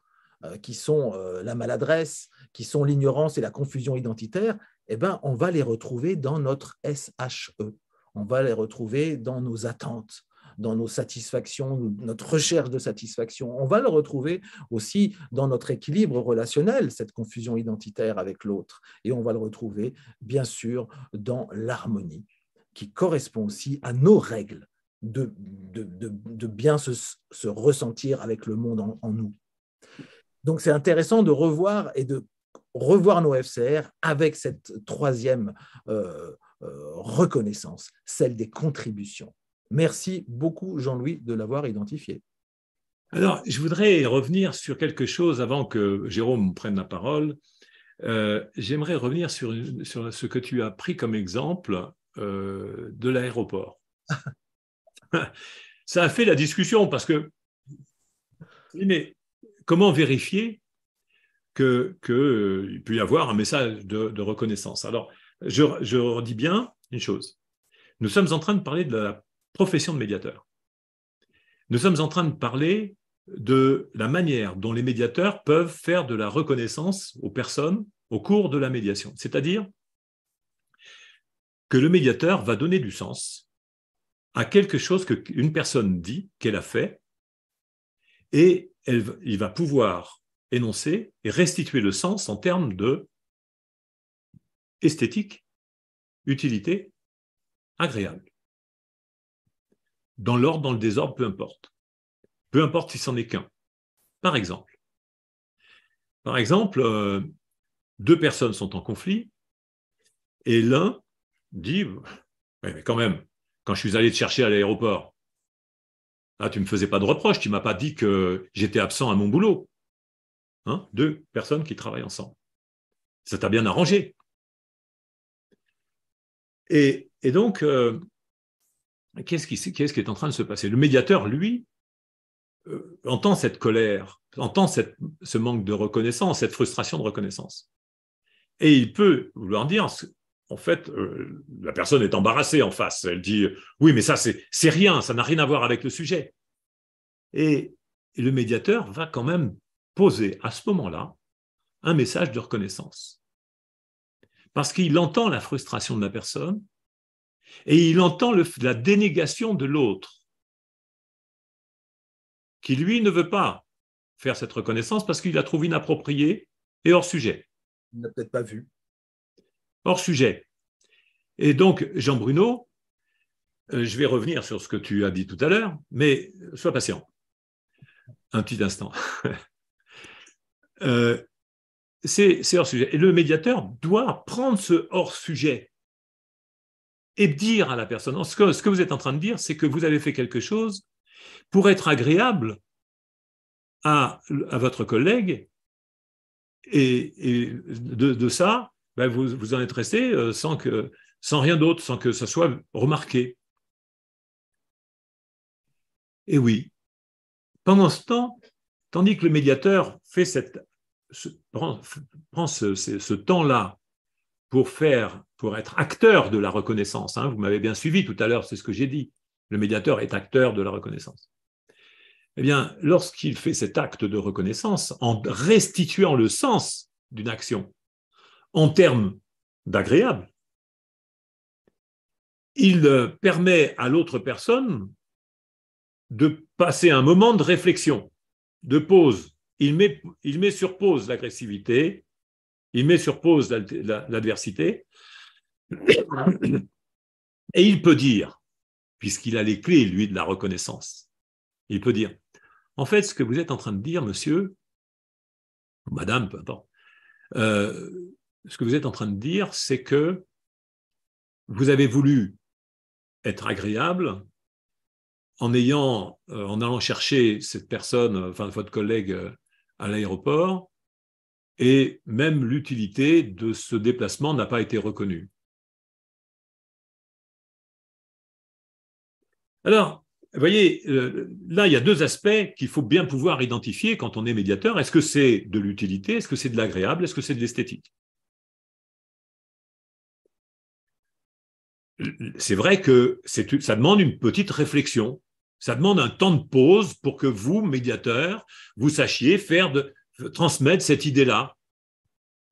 S3: qui sont la maladresse, qui sont l'ignorance et la confusion identitaire, eh ben, on va les retrouver dans notre SHE, on va les retrouver dans nos attentes, dans nos satisfactions, notre recherche de satisfaction. On va le retrouver aussi dans notre équilibre relationnel, cette confusion identitaire avec l'autre. Et on va le retrouver, bien sûr, dans l'harmonie, qui correspond aussi à nos règles de bien se ressentir avec le monde en nous. Donc, c'est intéressant de revoir nos FCR avec cette troisième reconnaissance, celle des contributions. Merci beaucoup, Jean-Louis, de l'avoir identifié.
S1: Alors, je voudrais revenir sur quelque chose avant que Jérôme prenne la parole. J'aimerais revenir sur ce que tu as pris comme exemple de l'aéroport. Ça a fait la discussion parce que, mais comment vérifier qu'il peut y avoir un message de reconnaissance? Alors, je redis bien une chose. Nous sommes en train de parler de la profession de médiateur. Nous sommes en train de parler de la manière dont les médiateurs peuvent faire de la reconnaissance aux personnes au cours de la médiation. C'est-à-dire que le médiateur va donner du sens à quelque chose qu'une personne dit, qu'elle a fait, et il va pouvoir énoncer et restituer le sens en termes de esthétique, utilité, agréable. Dans l'ordre, dans le désordre, peu importe. Peu importe si c'en est qu'un. Par exemple, deux personnes sont en conflit et l'un dit « mais quand même, quand je suis allé te chercher à l'aéroport, là, tu ne me faisais pas de reproche, tu ne m'as pas dit que j'étais absent à mon boulot. » Hein, deux personnes qui travaillent ensemble. Ça t'a bien arrangé. Et donc, qu'est-ce qui est en train de se passer? Le médiateur, lui, entend cette colère, entend ce manque de reconnaissance, cette frustration de reconnaissance. Et il peut vouloir dire, en fait, la personne est embarrassée en face. Elle dit, oui, mais ça, c'est rien, ça n'a rien à voir avec le sujet. Et le médiateur va quand même poser à ce moment-là un message de reconnaissance. Parce qu'il entend la frustration de la personne et il entend la dénégation de l'autre, qui lui ne veut pas faire cette reconnaissance parce qu'il la trouve inappropriée et hors sujet.
S3: Il n'a peut-être pas vu.
S1: Hors sujet. Et donc, Jean-Bruno, je vais revenir sur ce que tu as dit tout à l'heure, mais sois patient. Un petit instant. C'est hors sujet. Et le médiateur doit prendre ce hors sujet et dire à la personne, ce que vous êtes en train de dire, c'est que vous avez fait quelque chose pour être agréable à votre collègue et de ça, ben vous en êtes resté sans rien d'autre, sans que ça soit remarqué. Et oui, pendant ce temps, tandis que le médiateur prend ce temps-là pour être acteur de la reconnaissance, hein, vous m'avez bien suivi tout à l'heure, c'est ce que j'ai dit, le médiateur est acteur de la reconnaissance. Eh bien, lorsqu'il fait cet acte de reconnaissance, en restituant le sens d'une action en termes d'agréable, il permet à l'autre personne de passer un moment de réflexion, de pause. Il met sur pause l'agressivité, il met sur pause l'adversité, et il peut dire, puisqu'il a les clés, lui, de la reconnaissance, il peut dire, en fait, ce que vous êtes en train de dire, monsieur, madame, peu importe, ce que vous êtes en train de dire, c'est que vous avez voulu être agréable en allant chercher cette personne, enfin votre collègue, à l'aéroport, et même l'utilité de ce déplacement n'a pas été reconnue. Alors, vous voyez, là, il y a deux aspects qu'il faut bien pouvoir identifier quand on est médiateur. Est-ce que c'est de l'utilité? Est-ce que c'est de l'agréable? Est-ce que c'est de l'esthétique? C'est vrai que ça demande une petite réflexion. Ça demande un temps de pause pour que vous, médiateur, vous sachiez transmettre cette idée-là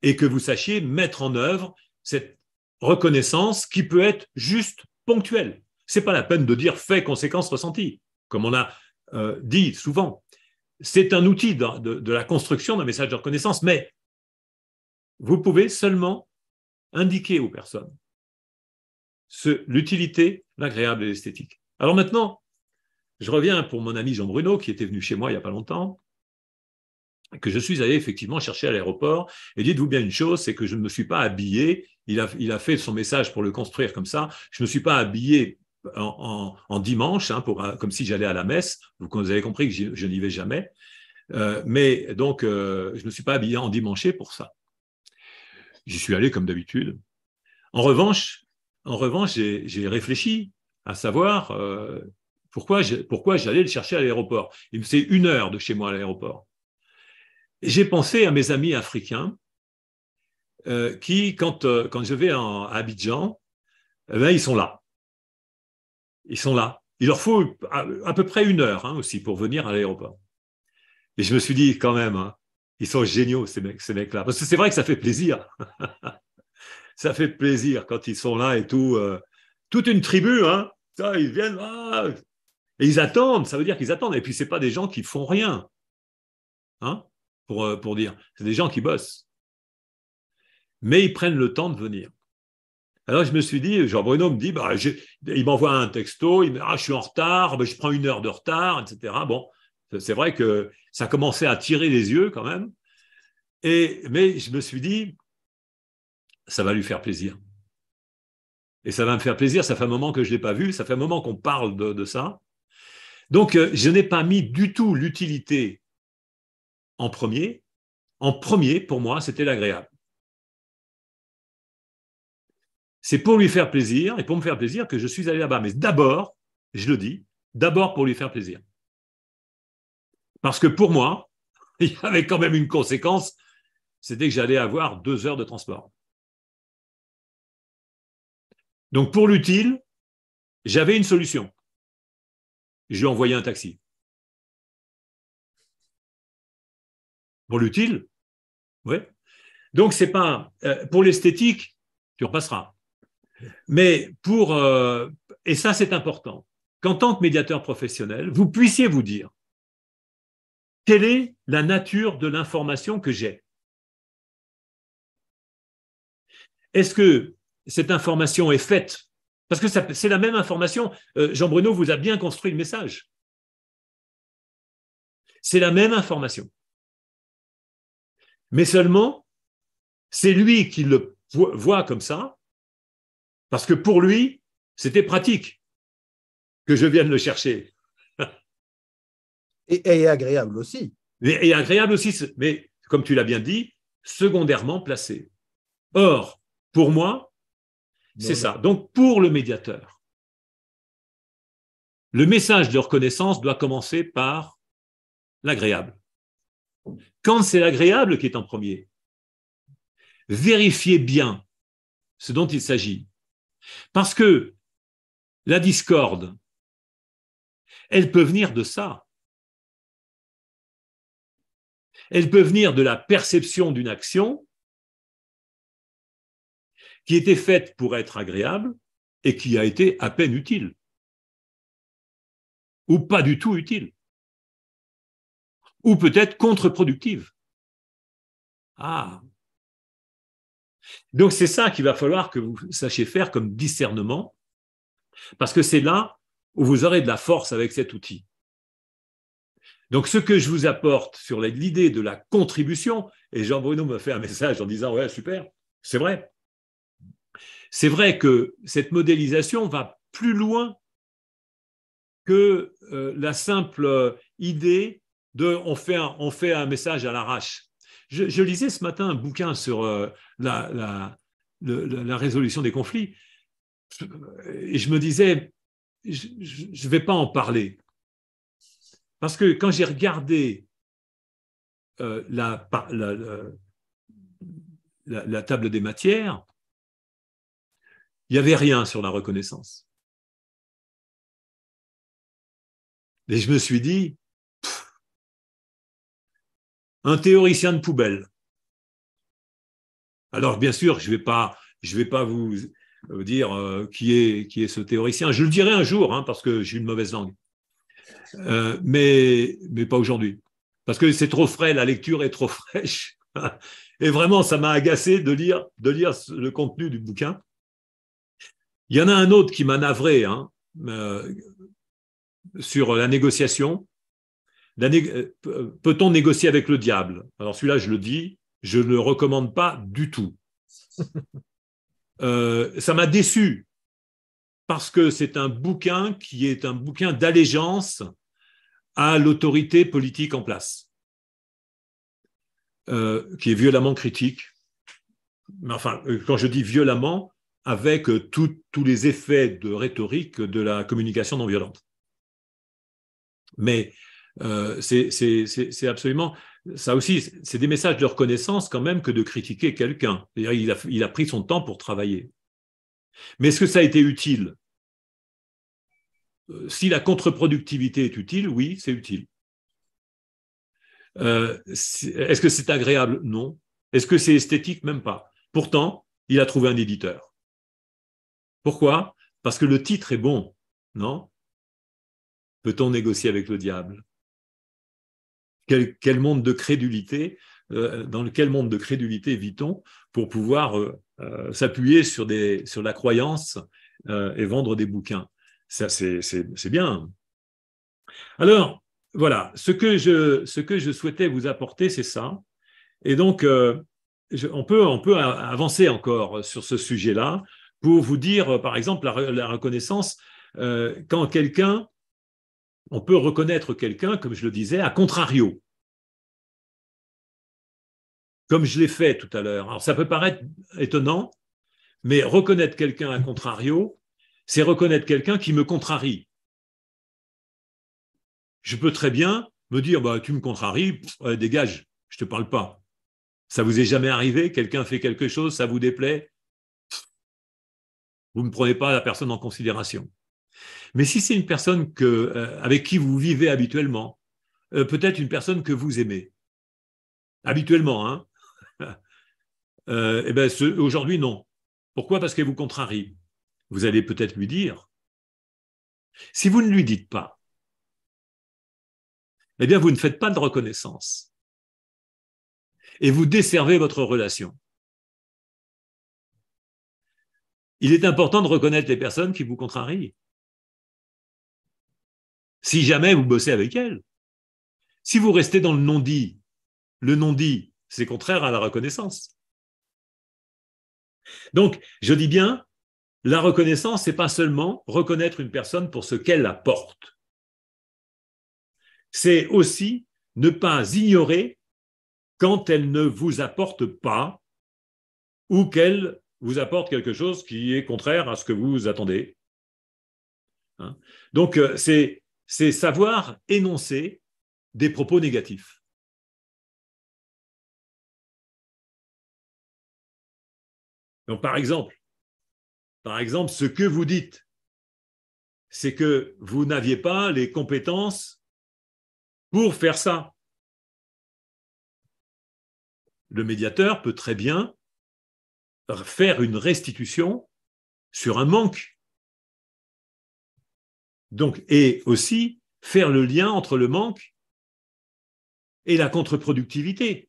S1: et que vous sachiez mettre en œuvre cette reconnaissance qui peut être juste ponctuelle. Ce n'est pas la peine de dire fait, conséquence, ressenti, comme on a dit souvent. C'est un outil de la construction d'un message de reconnaissance, mais vous pouvez seulement indiquer aux personnes l'utilité, l'agréable et l'esthétique. Alors maintenant, je reviens pour mon ami Jean Bruno, qui était venu chez moi il n'y a pas longtemps, que je suis allé effectivement chercher à l'aéroport. Et dites-vous bien une chose, c'est que je ne me suis pas habillé, il a fait son message pour le construire comme ça, je ne me suis pas habillé en dimanche, hein, comme si j'allais à la messe. Vous avez compris que je n'y vais jamais. Mais donc, je ne me suis pas habillé en dimanche pour ça. J'y suis allé comme d'habitude. En revanche, j'ai réfléchi à savoir pourquoi j'allais le chercher à l'aéroport. C'est 1 heure de chez moi à l'aéroport. Et j'ai pensé à mes amis africains qui, quand je vais à Abidjan, eh bien, ils sont là. Ils sont là. Il leur faut à peu près 1 heure aussi pour venir à l'aéroport. Et je me suis dit quand même, ils sont géniaux ces mecs-là. Parce que c'est vrai que ça fait plaisir. Ça fait plaisir quand ils sont là et tout. Toute une tribu, ça, ils viennent, et ils attendent. Ça veut dire qu'ils attendent. Et puis, ce n'est pas des gens qui font rien, pour dire. C'est des gens qui bossent. Mais ils prennent le temps de venir. Alors, je me suis dit, Jean-Bruno me dit, il m'envoie un texto, il me dit, je suis en retard, je prends 1 heure de retard, etc. Bon, c'est vrai que ça commençait à tirer les yeux quand même. Mais je me suis dit, ça va lui faire plaisir. Et ça va me faire plaisir, ça fait un moment que je ne l'ai pas vu, ça fait un moment qu'on parle de ça. Donc, je n'ai pas mis du tout l'utilité en premier. En premier, pour moi, c'était l'agréable. C'est pour lui faire plaisir et pour me faire plaisir que je suis allé là-bas. Mais d'abord, je le dis, d'abord pour lui faire plaisir. Parce que pour moi, il y avait quand même une conséquence, c'était que j'allais avoir 2 heures de transport. Donc, pour l'utile, j'avais une solution. Je lui ai envoyé un taxi. Pour l'utile, oui. Donc, c'est pas pour l'esthétique, tu repasseras. Mais et ça, c'est important, qu'en tant que médiateur professionnel, vous puissiez vous dire quelle est la nature de l'information que j'ai. Est-ce que cette information est faite? Parce que c'est la même information. Jean Bruno vous a bien construit le message. C'est la même information. Mais seulement, c'est lui qui le voit comme ça, parce que pour lui, c'était pratique que je vienne le chercher.
S3: Et agréable aussi.
S1: Et agréable aussi, mais comme tu l'as bien dit, secondairement placé. Or, pour moi, c'est ça. Donc, pour le médiateur, le message de reconnaissance doit commencer par l'agréable. Quand c'est l'agréable qui est en premier, vérifiez bien ce dont il s'agit. Parce que la discorde, elle peut venir de ça. Elle peut venir de la perception d'une action qui était faite pour être agréable et qui a été à peine utile. Ou pas du tout utile. Ou peut-être contre-productive. Donc c'est ça qu'il va falloir que vous sachiez faire comme discernement, parce que c'est là où vous aurez de la force avec cet outil. Donc ce que je vous apporte sur l'idée de la contribution, et Jean-Bruno me fait un message en disant « Ouais, super, c'est vrai ». C'est vrai que cette modélisation va plus loin que la simple idée de on fait un message à l'arrache. Je lisais ce matin un bouquin sur la résolution des conflits et je me disais, je ne vais pas en parler. Parce que quand j'ai regardé la table des matières, il n'y avait rien sur la reconnaissance. Et je me suis dit, un théoricien de poubelle. Alors, bien sûr, je vais pas dire qui est ce théoricien. Je le dirai un jour, hein, parce que j'ai une mauvaise langue. Mais pas aujourd'hui. Parce que c'est trop frais, la lecture est trop fraîche. Et vraiment, ça m'a agacé de lire le contenu du bouquin. Il y en a un autre qui m'a navré, hein, sur la négociation. Peut-on négocier avec le diable? Alors celui-là, je le dis, je ne le recommande pas du tout. Ça m'a déçu parce que c'est un bouquin qui est un bouquin d'allégeance à l'autorité politique en place, qui est violemment critique. Enfin, quand je dis violemment, avec tous les effets de rhétorique de la communication non violente. Mais c'est absolument... Ça aussi, c'est des messages de reconnaissance quand même que de critiquer quelqu'un. Il a pris son temps pour travailler. Mais est-ce que ça a été utile? Si la contre-productivité est utile, oui, c'est utile. Est-ce que c'est agréable? Non. Est-ce que c'est esthétique? Même pas. Pourtant, il a trouvé un éditeur. Pourquoi? Parce que le titre est bon, non? Peut-on négocier avec le diable? Quel monde de crédulité, dans quel monde de crédulité vit-on pour pouvoir s'appuyer sur la croyance et vendre des bouquins? Ça, c'est bien. Alors, voilà, ce que je souhaitais vous apporter, c'est ça. Et donc, on peut avancer encore sur ce sujet-là pour vous dire, par exemple, la reconnaissance, quand on peut reconnaître quelqu'un, comme je le disais, à contrario, comme je l'ai fait tout à l'heure. Alors, ça peut paraître étonnant, mais reconnaître quelqu'un à contrario, c'est reconnaître quelqu'un qui me contrarie. Je peux très bien me dire, bah, tu me contraries, dégage, je ne te parle pas. Ça vous est jamais arrivé? Quelqu'un fait quelque chose, ça vous déplaît? Vous ne prenez pas la personne en considération. Mais si c'est une personne avec qui vous vivez habituellement, peut-être une personne que vous aimez, habituellement, hein, ben, aujourd'hui, non. Pourquoi? Parce qu'elle vous contrarie. Vous allez peut-être lui dire. Si vous ne lui dites pas, eh bien, vous ne faites pas de reconnaissance. Et vous desservez votre relation. Il est important de reconnaître les personnes qui vous contrarient. Si jamais vous bossez avec elles. Si vous restez dans le non-dit, c'est contraire à la reconnaissance. Donc, je dis bien, la reconnaissance, c'est pas seulement reconnaître une personne pour ce qu'elle apporte. C'est aussi ne pas ignorer quand elle ne vous apporte pas ou qu'elle vous apporte quelque chose qui est contraire à ce que vous attendez. Donc, c'est savoir énoncer des propos négatifs. Donc, par exemple, ce que vous dites, c'est que vous n'aviez pas les compétences pour faire ça. Le médiateur peut très bien faire une restitution sur un manque. Donc, et aussi faire le lien entre le manque et la contre-productivité.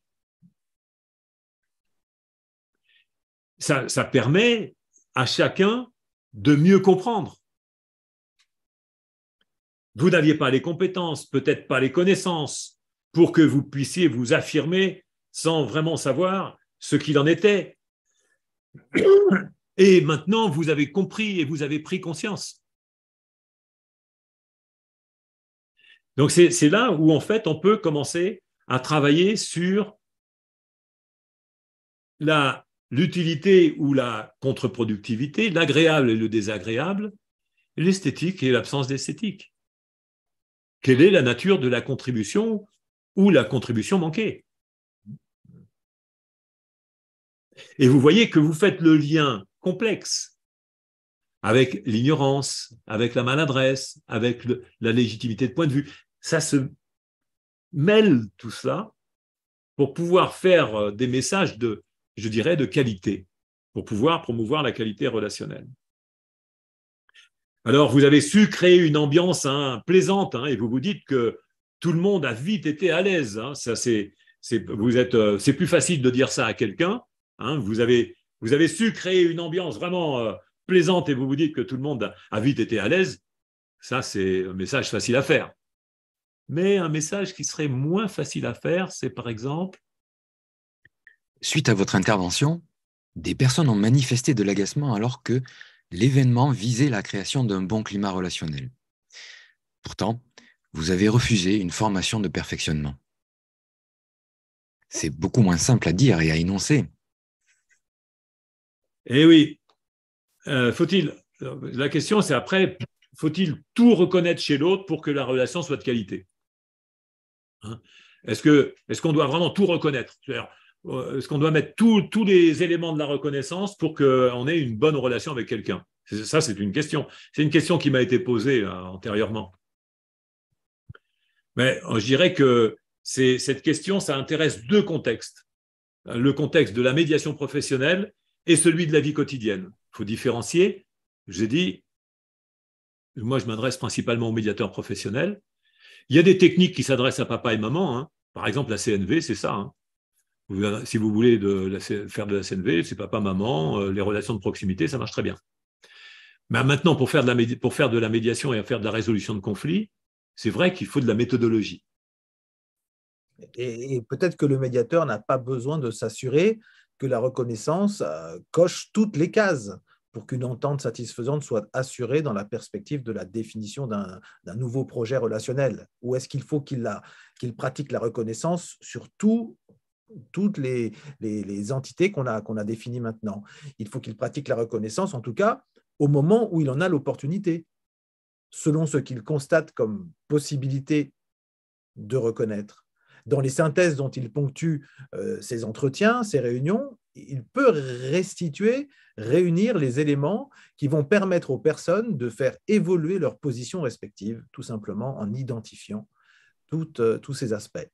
S1: Ça permet à chacun de mieux comprendre. Vous n'aviez pas les compétences, peut-être pas les connaissances, pour que vous puissiez vous affirmer sans vraiment savoir ce qu'il en était. Et maintenant, vous avez compris et vous avez pris conscience. Donc, c'est là où, en fait, on peut commencer à travailler sur l'utilité ou la contre-productivité, l'agréable et le désagréable, l'esthétique et l'absence d'esthétique. Quelle est la nature de la contribution ou la contribution manquée? Et vous voyez que vous faites le lien complexe avec l'ignorance, avec la maladresse, avec la légitimité de point de vue. Ça se mêle tout ça pour pouvoir faire des messages je dirais, de qualité, pour pouvoir promouvoir la qualité relationnelle. Alors, vous avez su créer une ambiance plaisante, et vous vous dites que tout le monde a vite été à l'aise. Ça, c'est plus facile de dire ça à quelqu'un. Vous avez su créer une ambiance vraiment plaisante et vous vous dites que tout le monde a vite été à l'aise. Ça, c'est un message facile à faire. Mais un message qui serait moins facile à faire, c'est par exemple…
S2: Suite à votre intervention, des personnes ont manifesté de l'agacement alors que l'événement visait la création d'un bon climat relationnel. Pourtant, vous avez refusé une formation de perfectionnement. C'est beaucoup moins simple à dire et à énoncer.
S1: Eh oui, la question c'est après, faut-il tout reconnaître chez l'autre pour que la relation soit de qualité? Est-ce qu'on doit vraiment tout reconnaître? Est-ce qu'on doit mettre tous les éléments de la reconnaissance pour qu'on ait une bonne relation avec quelqu'un? Ça, c'est une question. C'est une question qui m'a été posée antérieurement. Mais je dirais que cette question, ça intéresse deux contextes. Le contexte de la médiation professionnelle et celui de la vie quotidienne. Il faut différencier. J'ai dit, moi, je m'adresse principalement aux médiateurs professionnels. Il y a des techniques qui s'adressent à papa et maman. Par exemple, la CNV, c'est ça. Si vous voulez faire de la CNV, c'est papa, maman, les relations de proximité, ça marche très bien. Mais maintenant, pour faire de la médiation et faire de la résolution de conflits, c'est vrai qu'il faut de la méthodologie.
S3: Et peut-être que le médiateur n'a pas besoin de s'assurer que la reconnaissance coche toutes les cases pour qu'une entente satisfaisante soit assurée dans la perspective de la définition d'un nouveau projet relationnel. Ou est-ce qu'il faut qu'il pratique la reconnaissance sur toutes les entités qu'on a définies maintenant? Il faut qu'il pratique la reconnaissance, en tout cas, au moment où il en a l'opportunité, selon ce qu'il constate comme possibilité de reconnaître. Dans les synthèses dont il ponctue ses entretiens, ses réunions, il peut réunir les éléments qui vont permettre aux personnes de faire évoluer leurs positions respectives, tout simplement en identifiant tous ces aspects.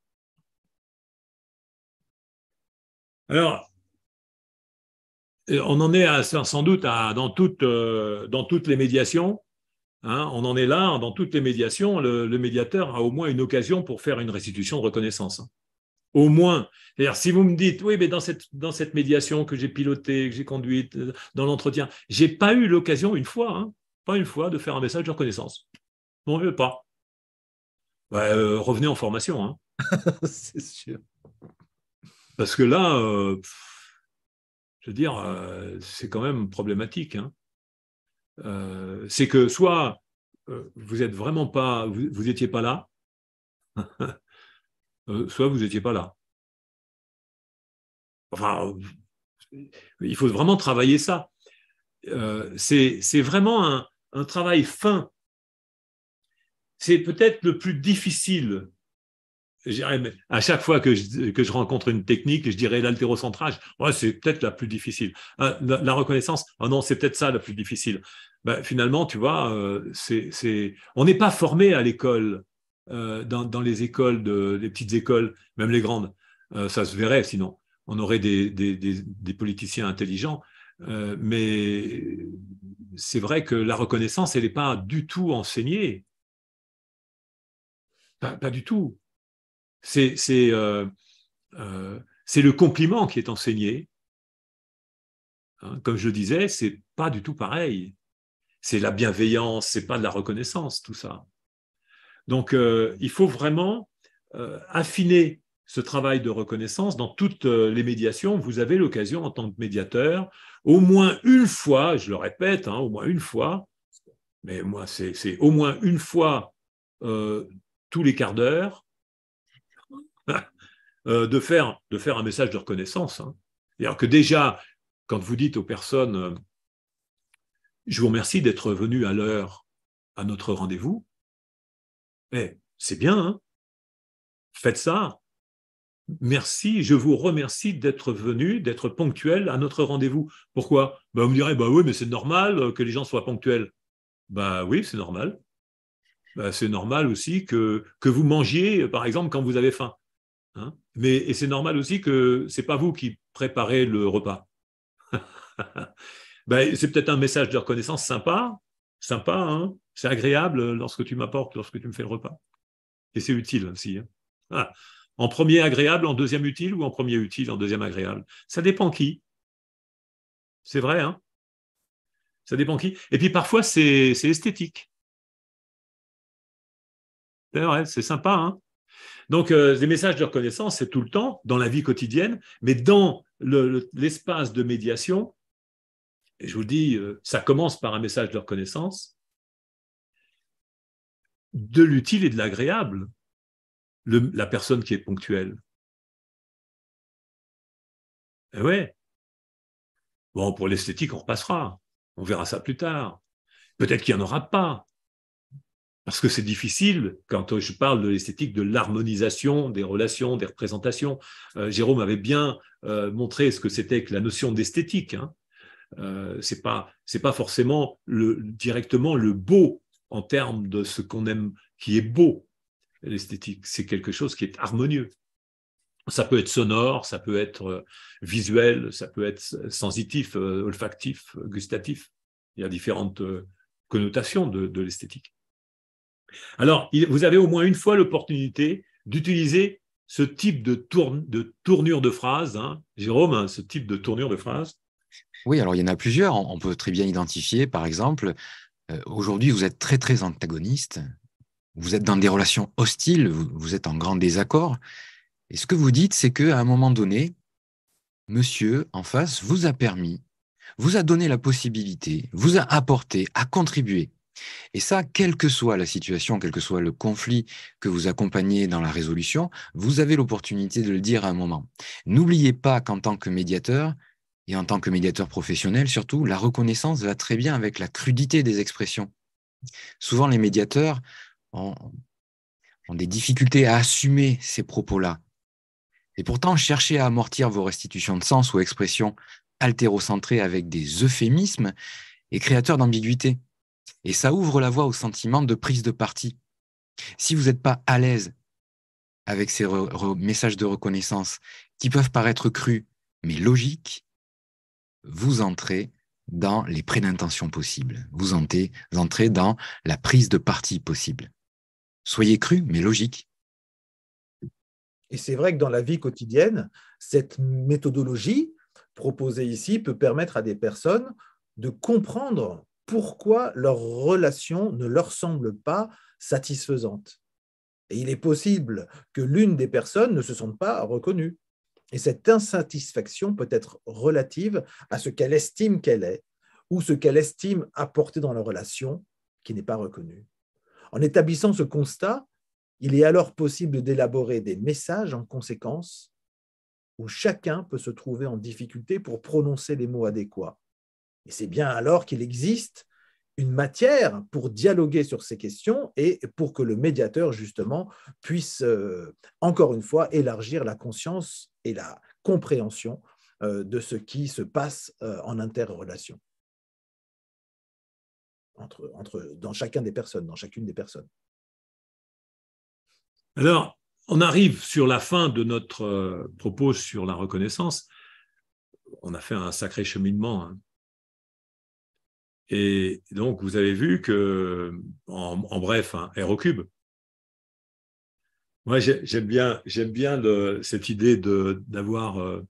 S1: Alors, on en est sans doute dans toutes les médiations. On en est là, dans toutes les médiations, le médiateur a au moins une occasion pour faire une restitution de reconnaissance. Au moins. C'est-à-dire, si vous me dites, oui, mais dans cette médiation que j'ai pilotée, que j'ai conduite, dans l'entretien, je n'ai pas eu l'occasion pas une fois, de faire un message de reconnaissance. Non, je ne veux pas. Revenez en formation.
S3: C'est sûr.
S1: Parce que là, je veux dire, c'est quand même problématique. C'est que soit vous êtes vraiment pas, vous étiez pas là, soit vous n'étiez pas là. Enfin, il faut vraiment travailler ça. C'est vraiment un travail fin. C'est peut-être le plus difficile. Je dirais, à chaque fois que je rencontre une technique, je dirais l'haltérocentrage, c'est peut-être la plus difficile. La reconnaissance, non, c'est peut-être ça la plus difficile. Finalement, tu vois, on n'est pas formé à l'école, dans les écoles, les petites écoles, même les grandes. Ça se verrait, sinon. On aurait des politiciens intelligents. Mais c'est vrai que la reconnaissance, elle n'est pas du tout enseignée. Pas du tout. C'est le compliment qui est enseigné. Comme je le disais, c'est pas du tout pareil. C'est la bienveillance, c'est pas de la reconnaissance, tout ça. Donc, il faut vraiment affiner ce travail de reconnaissance dans toutes les médiations. Vous avez l'occasion, en tant que médiateur, au moins une fois, je le répète, au moins une fois, mais moi, c'est au moins une fois tous les quarts d'heure, de faire un message de reconnaissance. C'est-à-dire que déjà, quand vous dites aux personnes je vous remercie d'être venu à l'heure à notre rendez-vous, c'est bien, faites ça. Merci, je vous remercie d'être venu, d'être ponctuel à notre rendez-vous. Pourquoi? Vous me direz, oui, mais c'est normal que les gens soient ponctuels. Oui, c'est normal. C'est normal aussi que vous mangiez, par exemple, quand vous avez faim. Et c'est normal aussi que ce n'est pas vous qui préparez le repas. Ben, c'est peut-être un message de reconnaissance sympa, hein, c'est agréable lorsque tu m'apportes, lorsque tu me fais le repas. Et c'est utile aussi. Hein. Ah. En premier agréable, en deuxième utile, ou en premier utile, en deuxième agréable. Ça dépend qui. C'est vrai, hein. Ça dépend qui. Et puis parfois, c'est esthétique. C'est vrai, c'est sympa, hein. Donc, des messages de reconnaissance, c'est tout le temps, dans la vie quotidienne, mais dans l'espace de médiation, et je vous dis, ça commence par un message de reconnaissance, de l'utile et de l'agréable, la personne qui est ponctuelle. Et ouais. Bon, pour l'esthétique, on repassera. On verra ça plus tard. Peut-être qu'il n'y en aura pas. Parce que c'est difficile, quand je parle de l'esthétique, de l'harmonisation des relations, des représentations. Jérôme avait bien montré ce que c'était que la notion d'esthétique. Hein. C'est pas forcément directement le beau en termes de ce qu'on aime, qui est beau. L'esthétique, c'est quelque chose qui est harmonieux. Ça peut être sonore, ça peut être visuel, ça peut être sensitif, olfactif, gustatif. Il y a différentes connotations de l'esthétique. Alors, vous avez au moins une fois l'opportunité d'utiliser ce type de tournure de phrase, hein, Jérôme, hein, ce type de tournure de phrase.
S2: Oui, alors il y en a plusieurs. On peut très bien identifier, par exemple, aujourd'hui, vous êtes très, très antagoniste. Vous êtes dans des relations hostiles, vous êtes en grand désaccord. Et ce que vous dites, c'est qu'à un moment donné, monsieur en face vous a permis, vous a donné la possibilité, vous a apporté, a contribué. Et ça, quelle que soit la situation, quel que soit le conflit que vous accompagnez dans la résolution, vous avez l'opportunité de le dire à un moment. N'oubliez pas qu'en tant que médiateur, et en tant que médiateur professionnel surtout, la reconnaissance va très bien avec la crudité des expressions. Souvent, les médiateurs ont des difficultés à assumer ces propos-là. Et pourtant, cherchez à amortir vos restitutions de sens ou expressions altérocentrées avec des euphémismes est créateur d'ambiguïté. Et ça ouvre la voie au sentiment de prise de parti. Si vous n'êtes pas à l'aise avec ces messages de reconnaissance qui peuvent paraître crus, mais logiques, vous entrez dans les prédintentions possibles. Vous entrez dans la prise de parti possible. Soyez cru, mais logique.
S3: Et c'est vrai que dans la vie quotidienne, cette méthodologie proposée ici peut permettre à des personnes de comprendre pourquoi leur relation ne leur semble pas satisfaisante. Et il est possible que l'une des personnes ne se sente pas reconnue. Et cette insatisfaction peut être relative à ce qu'elle estime qu'elle est ou ce qu'elle estime apporter dans la relation qui n'est pas reconnue. En établissant ce constat, il est alors possible d'élaborer des messages en conséquence où chacun peut se trouver en difficulté pour prononcer les mots adéquats. Et c'est bien alors qu'il existe une matière pour dialoguer sur ces questions et pour que le médiateur, justement, puisse, encore une fois, élargir la conscience et la compréhension de ce qui se passe en interrelation dans chacune des personnes.
S1: Alors, on arrive sur la fin de notre propos sur la reconnaissance. On a fait un sacré cheminement. Hein. Et donc, vous avez vu que, en bref, hein, R au cube. Moi, j'aime bien cette idée d'avoir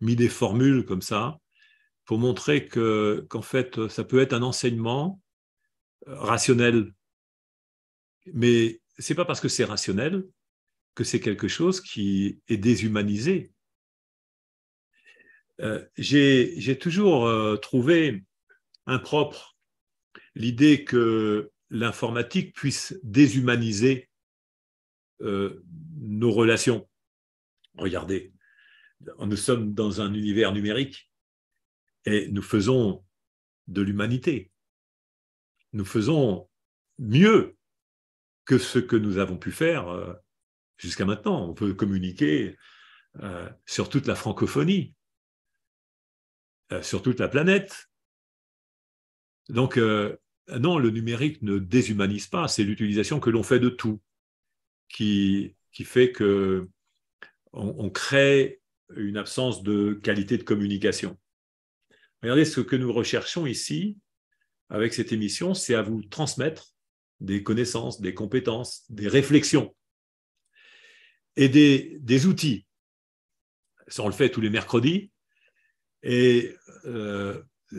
S1: mis des formules comme ça pour montrer qu'en fait, ça peut être un enseignement rationnel. Mais ce n'est pas parce que c'est rationnel que c'est quelque chose qui est déshumanisé. J'ai toujours trouvé impropre l'idée que l'informatique puisse déshumaniser nos relations. Regardez, nous sommes dans un univers numérique et nous faisons de l'humanité. Nous faisons mieux que ce que nous avons pu faire jusqu'à maintenant. On peut communiquer sur toute la francophonie, sur toute la planète. Donc, non, le numérique ne déshumanise pas, c'est l'utilisation que l'on fait de tout qui fait qu'on crée une absence de qualité de communication. regardez, ce que nous recherchons ici, avec cette émission, c'est à vous transmettre des connaissances, des compétences, des réflexions et des outils. Ça, on le fait tous les mercredis. Et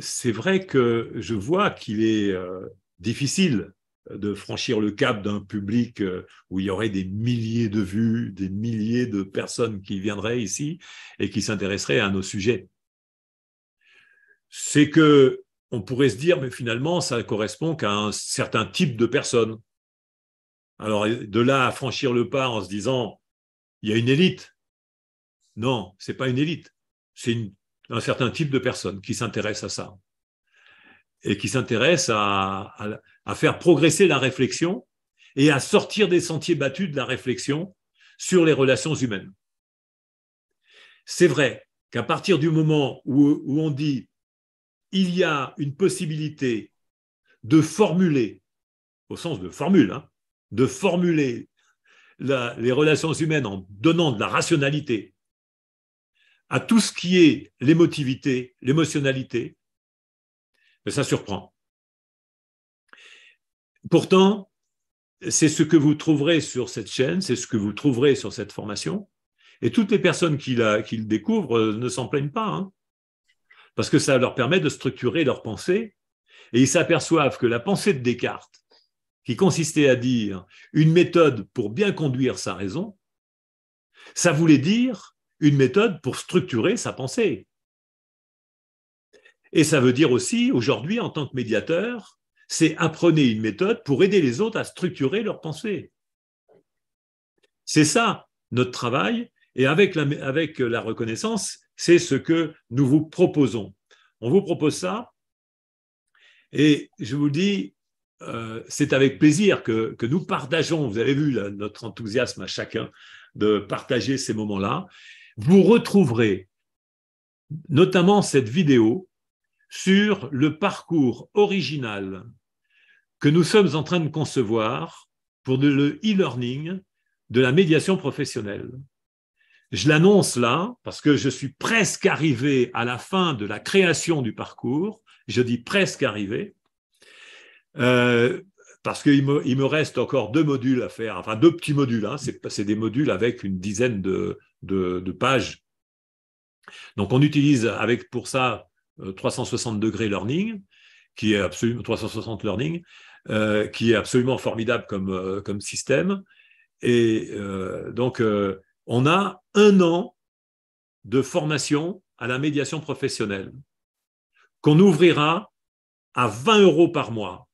S1: c'est vrai que je vois qu'il est difficile de franchir le cap d'un public où il y aurait des milliers de vues, des milliers de personnes qui viendraient ici et qui s'intéresseraient à nos sujets. C'est que on pourrait se dire, mais finalement, ça correspond qu'à un certain type de personnes. Alors, de là à franchir le pas en se disant, il y a une élite. Non, ce n'est pas une élite. C'est un certain type de personnes qui s'intéressent à ça et qui s'intéressent à faire progresser la réflexion et à sortir des sentiers battus de la réflexion sur les relations humaines. C'est vrai qu'à partir du moment où on dit il y a une possibilité de formuler, au sens de formule, de formuler les relations humaines en donnant de la rationalité à tout ce qui est l'émotivité, l'émotionnalité, ça surprend. Pourtant, c'est ce que vous trouverez sur cette chaîne, c'est ce que vous trouverez sur cette formation, et toutes les personnes qui le découvrent ne s'en plaignent pas, parce que ça leur permet de structurer leur pensée, et ils s'aperçoivent que la pensée de Descartes, qui consistait à dire une méthode pour bien conduire sa raison, ça voulait dire une méthode pour structurer sa pensée. Et ça veut dire aussi, aujourd'hui, en tant que médiateur, c'est apprenez une méthode pour aider les autres à structurer leur pensée. C'est ça, notre travail, et avec la reconnaissance, c'est ce que nous vous proposons. On vous propose ça, et je vous dis, c'est avec plaisir que nous partageons, vous avez vu notre enthousiasme à chacun de partager ces moments-là. Vous retrouverez notamment cette vidéo sur le parcours original que nous sommes en train de concevoir pour le e-learning de la médiation professionnelle. Je l'annonce là parce que je suis presque arrivé à la fin de la création du parcours. Je dis presque arrivé parce qu'il me reste encore 2 modules à faire, enfin 2 petits modules. C'est des modules avec une dizaine de pages. Donc on utilise pour ça 360 degrés learning, qui est absolument 360 learning, qui est absolument formidable comme système. Et donc, on a 1 an de formation à la médiation professionnelle qu'on ouvrira à 20 € par mois.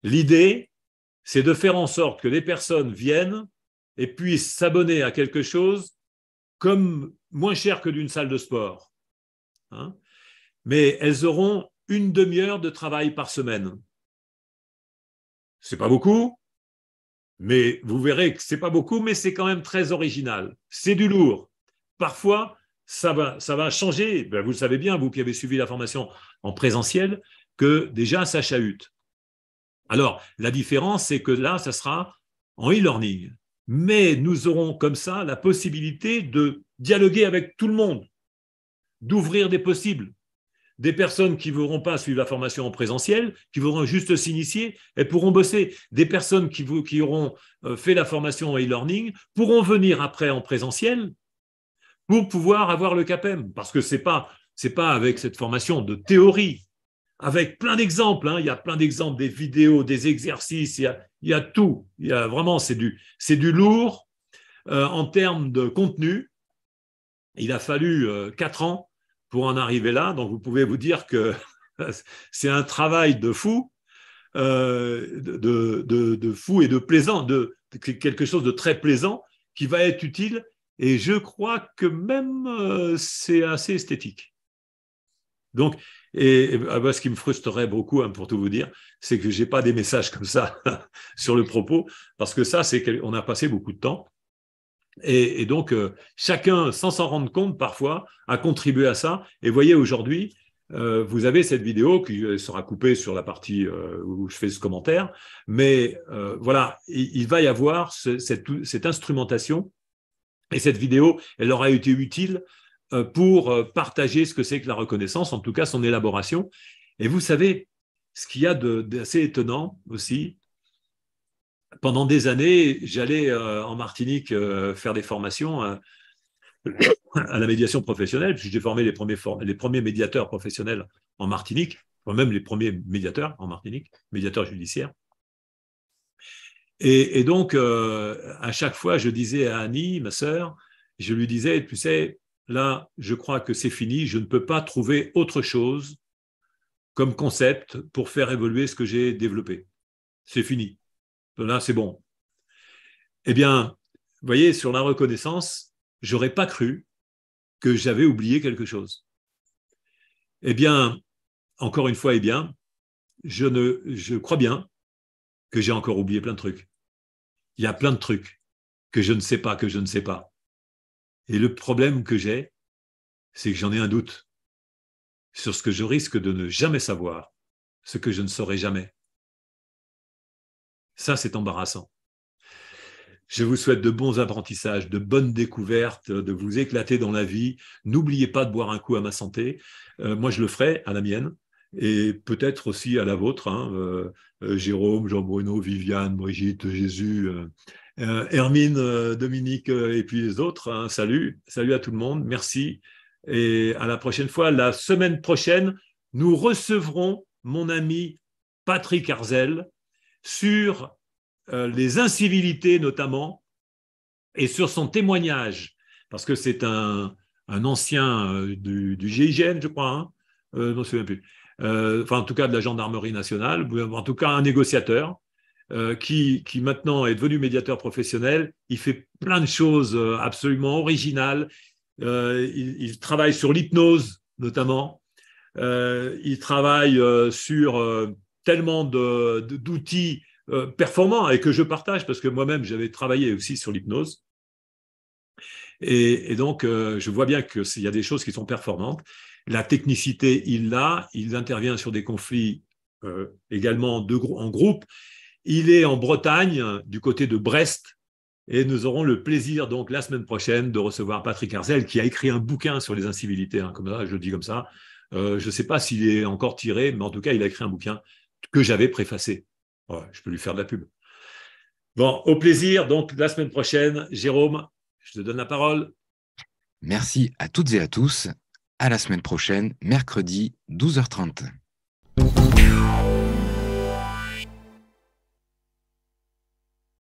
S1: L'idée, c'est de faire en sorte que les personnes viennent et puissent s'abonner à quelque chose comme moins cher que d'une salle de sport. Mais elles auront 1 demi-heure de travail par semaine. Ce n'est pas beaucoup, mais vous verrez que ce n'est pas beaucoup, mais c'est quand même très original. C'est du lourd. Parfois, ça va changer. Vous le savez bien, vous qui avez suivi la formation en présentiel, que déjà, ça chahute. Alors, la différence, c'est que là, ça sera en e-learning. Mais nous aurons comme ça la possibilité de dialoguer avec tout le monde, d'ouvrir des possibles. Des personnes qui ne voudront pas suivre la formation en présentiel, qui voudront juste s'initier, elles pourront bosser. Des personnes qui auront fait la formation en e-learning pourront venir après en présentiel pour pouvoir avoir le CAPEM. Parce que ce n'est pas avec cette formation de théorie, avec plein d'exemples. Il y a plein d'exemples, des vidéos, des exercices, il y a tout. Il y a vraiment, c'est du lourd en termes de contenu. Il a fallu 4 ans pour en arriver là. Donc, vous pouvez vous dire que c'est un travail de fou, de fou et de plaisant, quelque chose de très plaisant qui va être utile. Et je crois que même c'est assez esthétique. Donc, ce qui me frustrerait beaucoup, pour tout vous dire, c'est que je n'ai pas des messages comme ça sur le propos, parce que ça, on a passé beaucoup de temps. Et donc, chacun, sans s'en rendre compte parfois, a contribué à ça. Et vous voyez, aujourd'hui, vous avez cette vidéo qui sera coupée sur la partie où je fais ce commentaire. Mais voilà, il va y avoir cette instrumentation. Et cette vidéo, elle aura été utile pour partager ce que c'est que la reconnaissance, en tout cas son élaboration. Et vous savez, ce qu'il y a d'assez étonnant aussi, pendant des années, j'allais en Martinique faire des formations à la médiation professionnelle, puisque j'ai formé les premiers médiateurs professionnels en Martinique, enfin même les premiers médiateurs en Martinique, médiateurs judiciaires. Et donc, à chaque fois, je disais à Annie, ma sœur, je lui disais, tu sais, là, je crois que c'est fini, je ne peux pas trouver autre chose comme concept pour faire évoluer ce que j'ai développé. C'est fini. Là, c'est bon. Eh bien, vous voyez, sur la reconnaissance, je n'aurais pas cru que j'avais oublié quelque chose. Eh bien, encore une fois, je crois bien que j'ai encore oublié plein de trucs. Il y a plein de trucs que je ne sais pas. Et le problème que j'ai, c'est que j'en ai un doute sur ce que je risque de ne jamais savoir, ce que je ne saurai jamais. Ça, c'est embarrassant. Je vous souhaite de bons apprentissages, de bonnes découvertes, de vous éclater dans la vie. N'oubliez pas de boire un coup à ma santé. Moi, je le ferai à la mienne et peut-être aussi à la vôtre. Jérôme, Jean-Bruno, Viviane, Brigitte, Jésus, Hermine, Dominique et puis les autres. Salut à tout le monde. Merci et à la prochaine fois. La semaine prochaine, nous recevrons mon ami Patrick Arzel sur les incivilités notamment, et sur son témoignage, parce que c'est un ancien du GIGN, je crois, je ne me souviens plus, en tout cas de la gendarmerie nationale, en tout cas un négociateur, qui maintenant est devenu médiateur professionnel. Il fait plein de choses absolument originales. Il travaille sur l'hypnose notamment. Il travaille sur tellement d'outils performant et que je partage parce que moi-même j'avais travaillé aussi sur l'hypnose et donc je vois bien qu'il y a des choses qui sont performantes. La technicité, il intervient sur des conflits également en groupe. Il est en Bretagne du côté de Brest et nous aurons le plaisir donc la semaine prochaine de recevoir Patrick Arzel qui a écrit un bouquin sur les incivilités, comme ça, je le dis comme ça. Je ne sais pas s'il est encore tiré, mais en tout cas il a écrit un bouquin que j'avais préfacé. Ouais, je peux lui faire de la pub. Bon, au plaisir. Donc, la semaine prochaine, Jérôme, je te donne la parole.
S2: Merci à toutes et à tous. À la semaine prochaine, mercredi, 12h30.